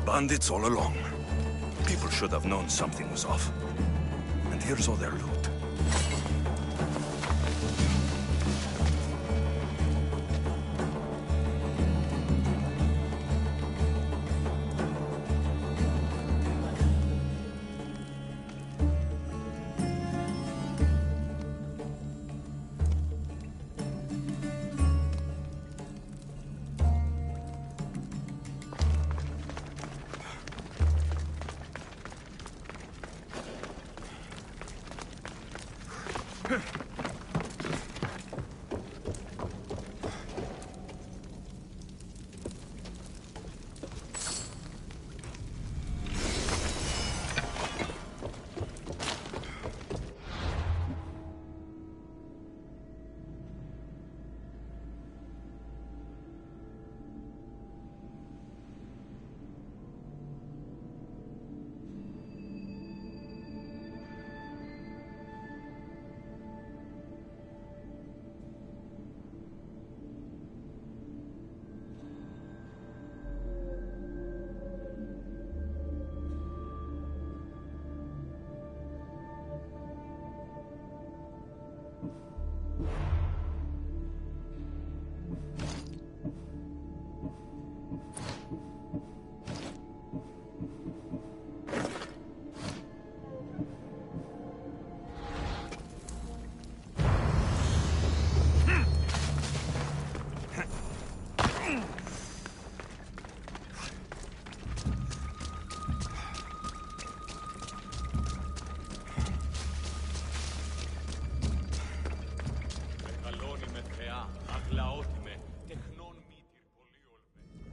Bandits all along. People should have known something was off. And here's all their loot.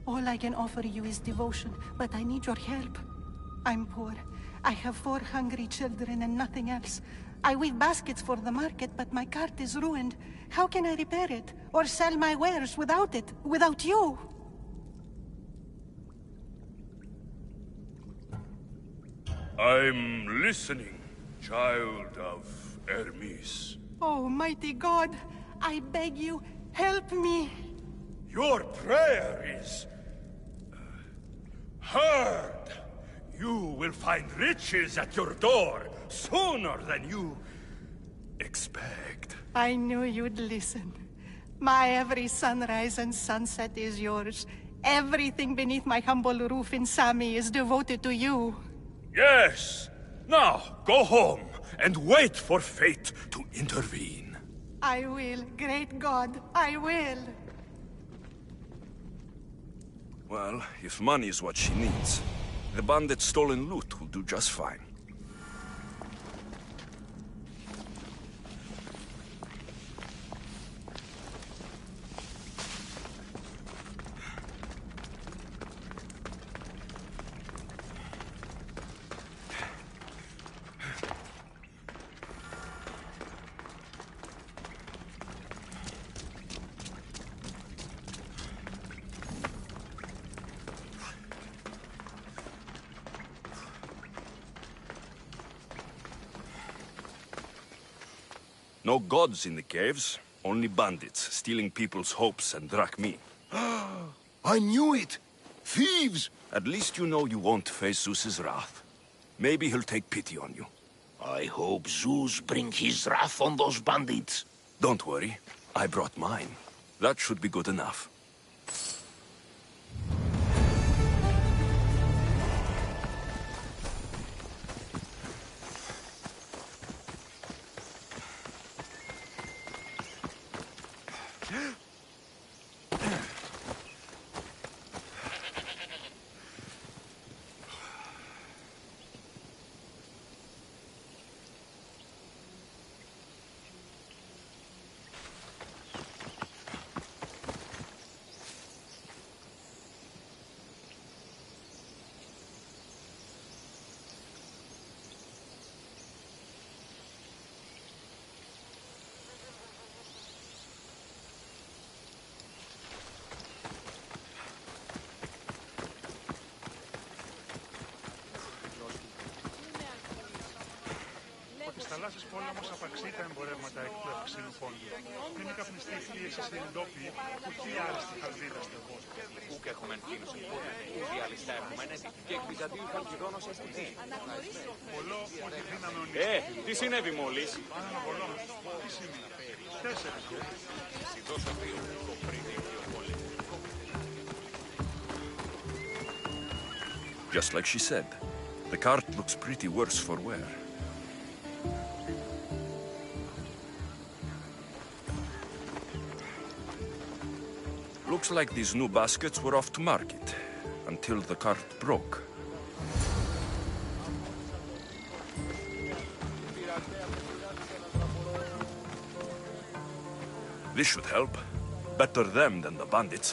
All I can offer you is devotion, but I need your help. I'm poor. I have 4 hungry children and nothing else. I weave baskets for the market, but my cart is ruined. How can I repair it? Or sell my wares without it? Without you? I'm listening, child of Hermes. Oh, mighty God, I beg you, help me. Your prayer is heard. You will find riches at your door sooner than you expect. I knew you'd listen. My every sunrise and sunset is yours. Everything beneath my humble roof in Sami is devoted to you. Yes, Now, go home and wait for fate to intervene. I will, great God, I will. Well, if money is what she needs, the bandit's stolen loot will do just fine. No gods in the caves, only bandits stealing people's hopes and drachmi. I knew it! Thieves! At least you know you won't face Zeus's wrath. Maybe he'll take pity on you. I hope Zeus brings his wrath on those bandits. Don't worry, I brought mine. That should be good enough. Της θαλάσσης πόλεμος απαξεί τα εμπορεύματα εκ του ευξήνου πόντου. Πριν η καπνιστή πίεση στην ντόπιοι, που τι άριστη χαλβίδα στεγός. Ούκ έχουμε κίνους που διαλυστά έχουμε και εκ Βυζαντίου Χαλκιδόνος αισθητή. Πολλό, όχι δύναμη ονείδη. Τι συνέβη μόλις? Πάνω να πολλό, τι σημεία. 4. Σιδώσω δύο, το πριν δύο πόλεμο. Just like she said, the cart looks pretty worse for wear. Looks like these new baskets were off to market, until the cart broke. This should help. Better them than the bandits.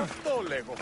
Αυτό λέγω.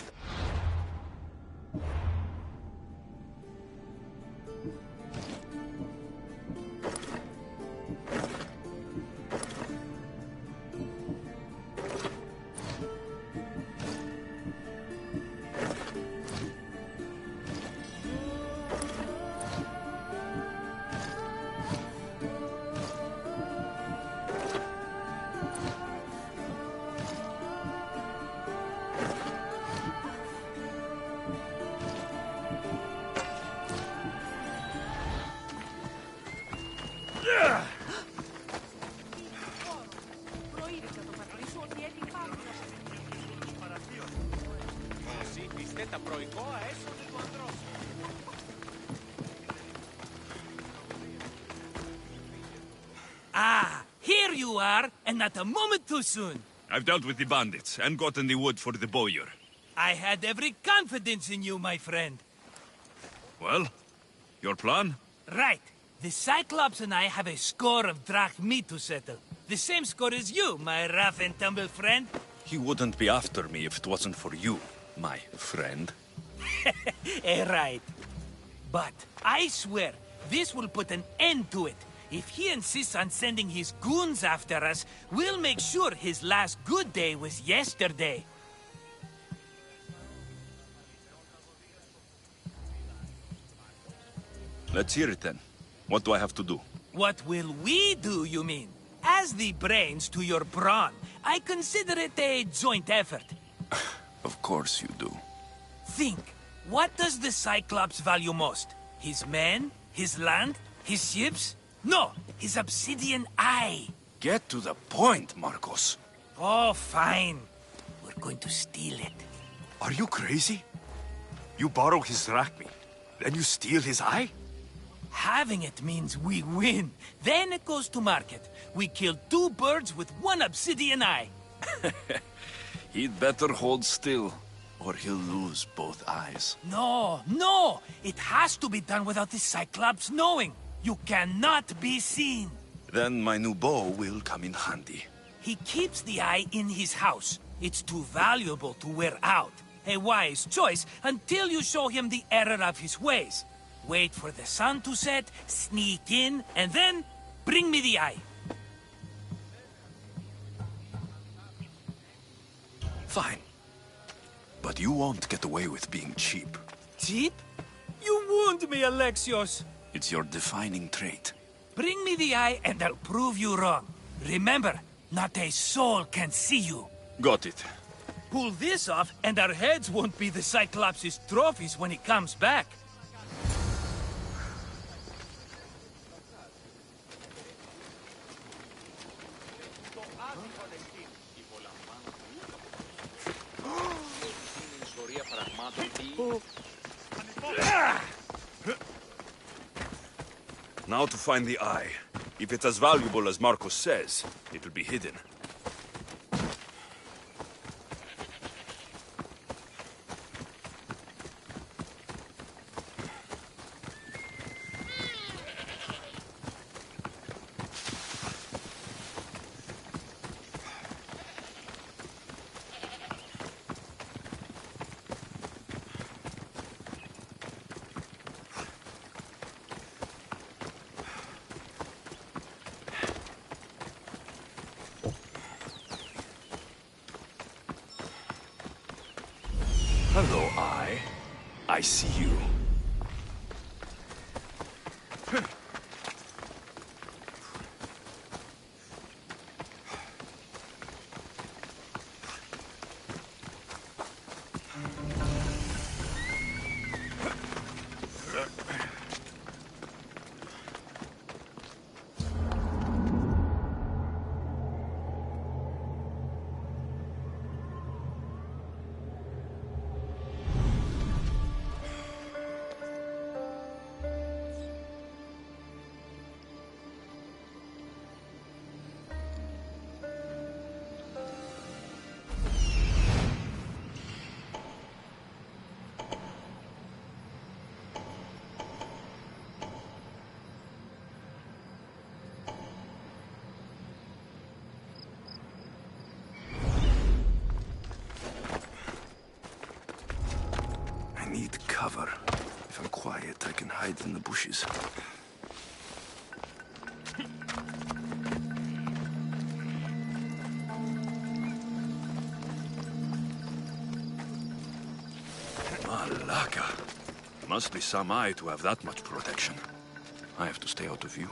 Τα προηγό αέσονται του ανδρός. Ah, here you are, and not a moment too soon. I've dealt with the bandits and gotten the wood for the bowyer. I had every confidence in you, my friend. Well, your plan? Right. The Cyclops and I have a score of drachmi to settle. The same score as you, my rough and tumble friend. He wouldn't be after me if it wasn't for you, my friend. Right. But I swear, this will put an end to it. If he insists on sending his goons after us, we'll make sure his last good day was yesterday. Let's hear it then. What do I have to do? What will we do, you mean? As the brains to your brawn, I consider it a joint effort. Of course you do. Think. What does the Cyclops value most? His men? His land? His ships? No, his obsidian eye. Get to the point, Marcos. Oh, fine. We're going to steal it. Are you crazy? You borrow his drachmi, then you steal his eye? Having it means we win. Then it goes to market. We kill 2 birds with 1 obsidian eye. He'd better hold still, or he'll lose both eyes. No! It has to be done without the Cyclops knowing. You cannot be seen. Then my new bow will come in handy. He keeps the eye in his house. It's too valuable to wear out. A wise choice until you show him the error of his ways. Wait for the sun to set, sneak in, and then bring me the eye. Fine. But you won't get away with being cheap. Cheap? You wound me, Alexios. It's your defining trait. Bring me the eye and I'll prove you wrong. Remember, not a soul can see you. Got it. Pull this off and our heads won't be the Cyclops' trophies when he comes back. Now to find the eye. If it's as valuable as Marcos says, it'll be hidden. Hello, Eye. I see you. need cover. If I'm quiet, I can hide in the bushes. Malaka. Must be some eye to have that much protection. I have to stay out of view.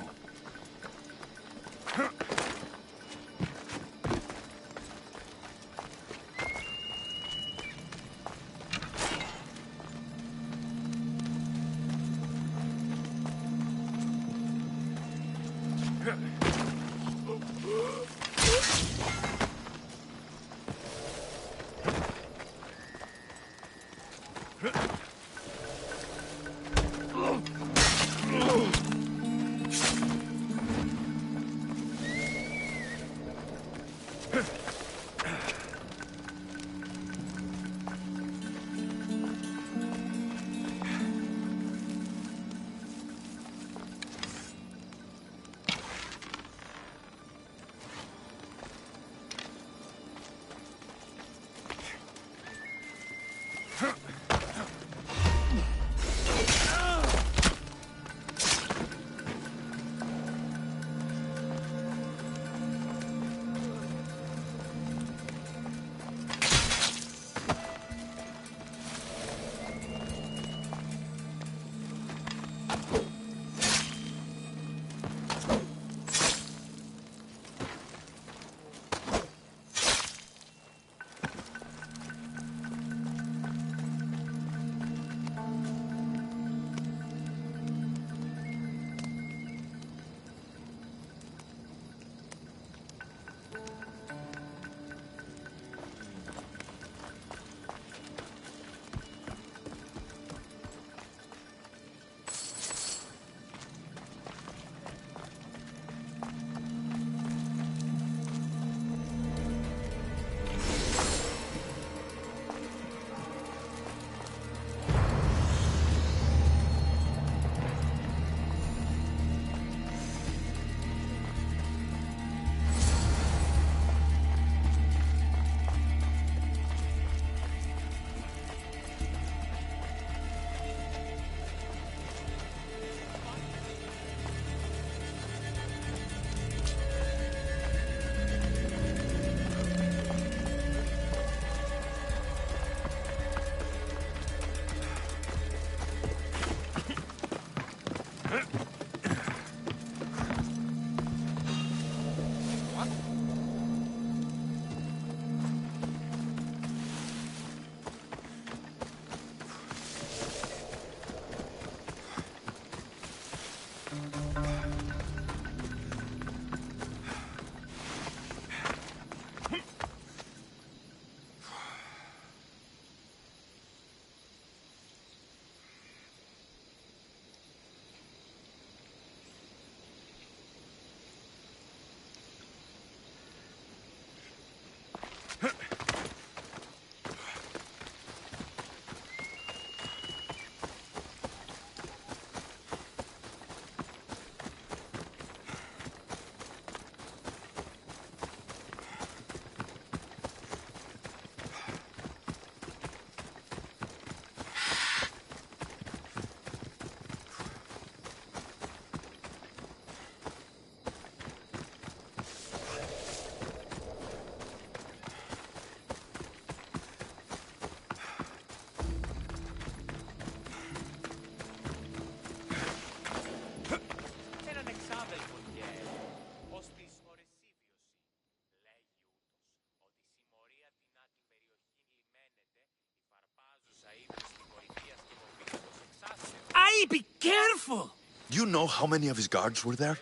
Aye, be careful! Do you know how many of his guards were there?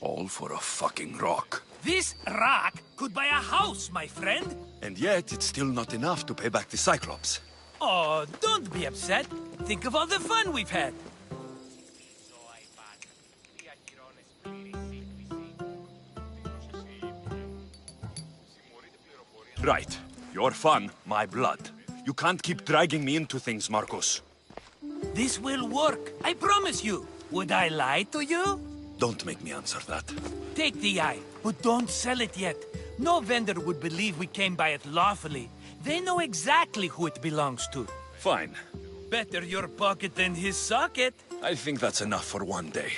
All for a fucking rock. This rock could buy a house, my friend. And yet, it's still not enough to pay back the Cyclops. Oh, don't be upset. Think of all the fun we've had. Right. Your fun, my blood. You can't keep dragging me into things, Marcos. This will work, I promise you. Would I lie to you? Don't make me answer that. Take the eye, but don't sell it yet. No vendor would believe we came by it lawfully. They know exactly who it belongs to. Fine. Better your pocket than his socket. I think that's enough for one day.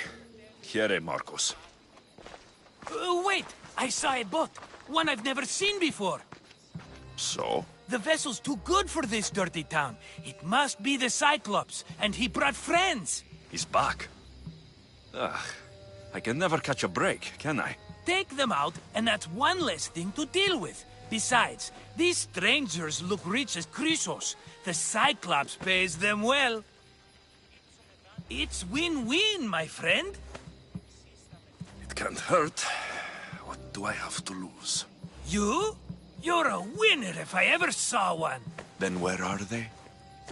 Here, Marcos. Wait! I saw a boat. One I've never seen before. So? The vessel's too good for this dirty town. It must be the Cyclops, and he brought friends. He's back. Ugh. I can never catch a break, can I? Take them out, and that's one less thing to deal with. Besides, these strangers look rich as Chrysos. The Cyclops pays them well. It's win-win, my friend. It can't hurt. What do I have to lose? You? You're a winner if I ever saw one. Then where are they?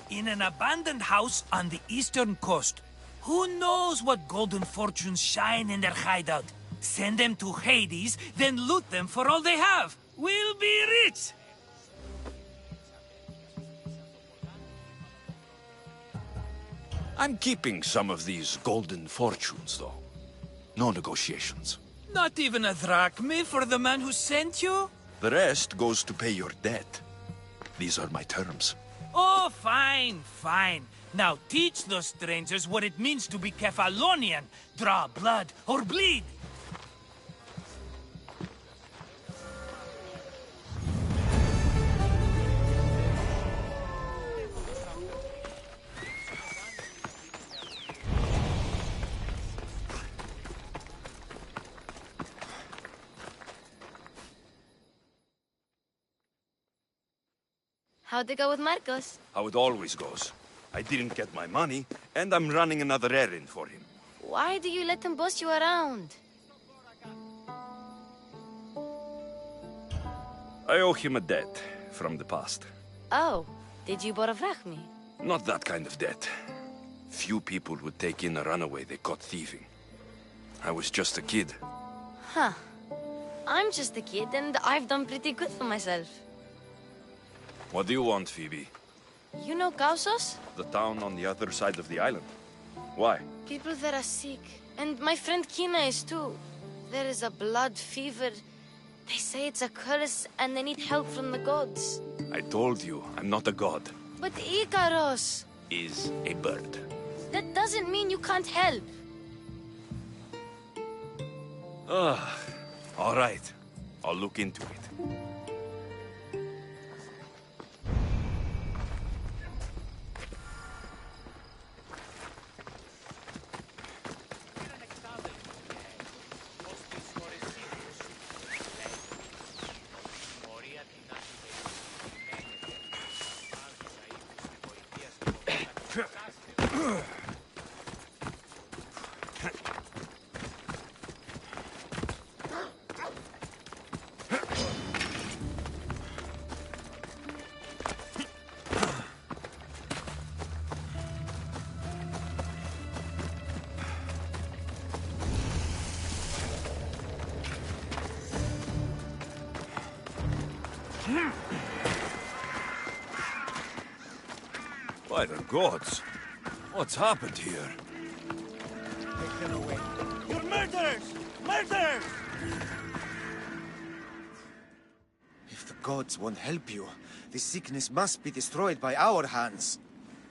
In an abandoned house on the eastern coast. Who knows what golden fortunes shine in their hideout? Send them to Hades, then loot them for all they have. We'll be rich! I'm keeping some of these golden fortunes, though. No negotiations. Not even a drachme for the man who sent you? The rest goes to pay your debt. These are my terms. Oh, fine, fine. Now teach those strangers what it means to be Kefalonian. Draw blood or bleed. How'd it go with Marcos? How it always goes. I didn't get my money, and I'm running another errand for him. Why do you let him boss you around? I owe him a debt from the past. Oh, did you borrow me? Not that kind of debt. Few people would take in a runaway they caught thieving. I was just a kid. Huh. I'm just a kid, and I've done pretty good for myself. What do you want, Phoebe? You know Kausos? The town on the other side of the island. Why? People there are sick, and my friend Kina is too. There is a blood fever. They say it's a curse, and they need help from the gods. I told you, I'm not a god. But Ikaros Is a bird. that doesn't mean you can't help. All right. I'll look into it. By the gods! What's happened here? Take them away. You're murderers! Murderers! If the gods won't help you, the sickness must be destroyed by our hands.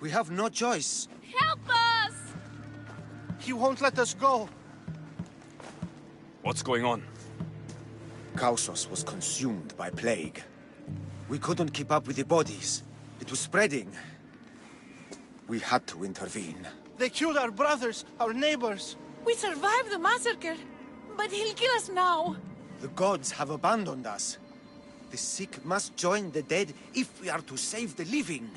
We have no choice. Help us! He won't let us go. What's going on? Kausos was consumed by plague. We couldn't keep up with the bodies. It was spreading. We had to intervene. They killed our brothers, our neighbors. We survived the massacre, but he'll kill us now. The gods have abandoned us. The sick must join the dead if we are to save the living.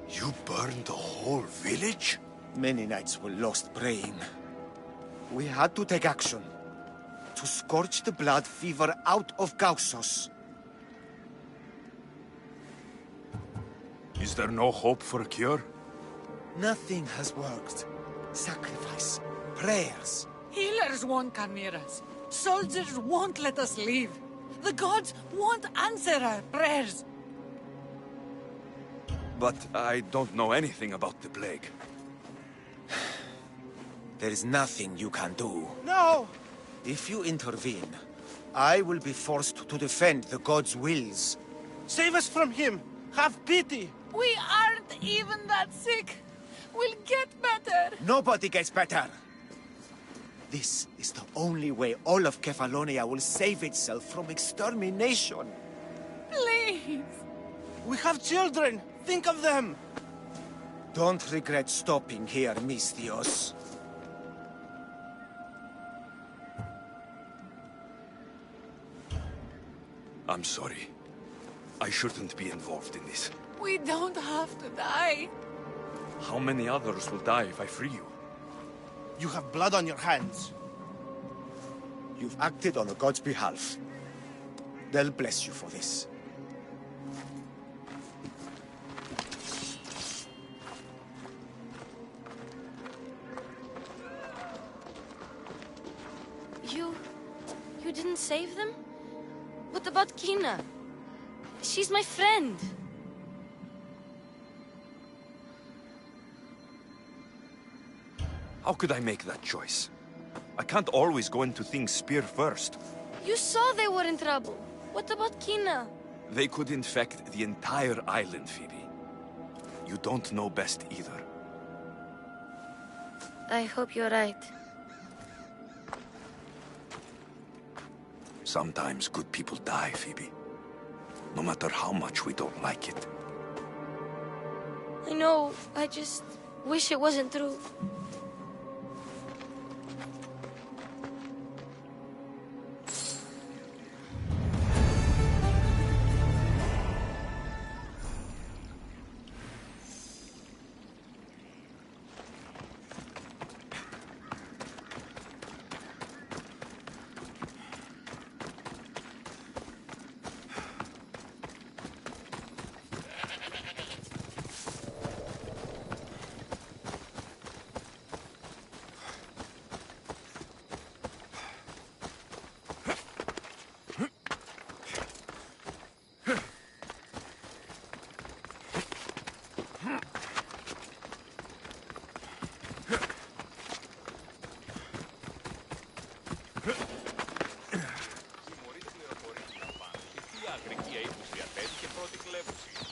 You burned the whole village? Many nights were lost praying. We had to take action. To scorch the blood fever out of Kausos. Is there no hope for a cure? Nothing has worked. Sacrifice. Prayers. Healers won't come near us. Soldiers won't let us leave. The gods won't answer our prayers. But I don't know anything about the plague. There is nothing you can do. No! If you intervene, I will be forced to defend the gods' wills. Save us from him! Have pity! We aren't even that sick. We'll get better. Nobody gets better! This is the only way all of Kefalonia will save itself from extermination. Please. We have children! Think of them! Don't regret stopping here, Mistios. I'm sorry. I shouldn't be involved in this. We don't have to die. How many others will die if I free you? You have blood on your hands. You've acted on the gods' behalf. They'll bless you for this. You didn't save them? What about Kina? She's my friend. How could I make that choice? I can't always go into things spear first. You saw they were in trouble. What about Kina? They could infect the entire island, Phoebe. You don't know best either. I hope you're right. Sometimes good people die, Phoebe. No matter how much we don't like it. I know. I just wish it wasn't true. Αγρική έλλειψη ατέλει και πρώτη κλέβωση.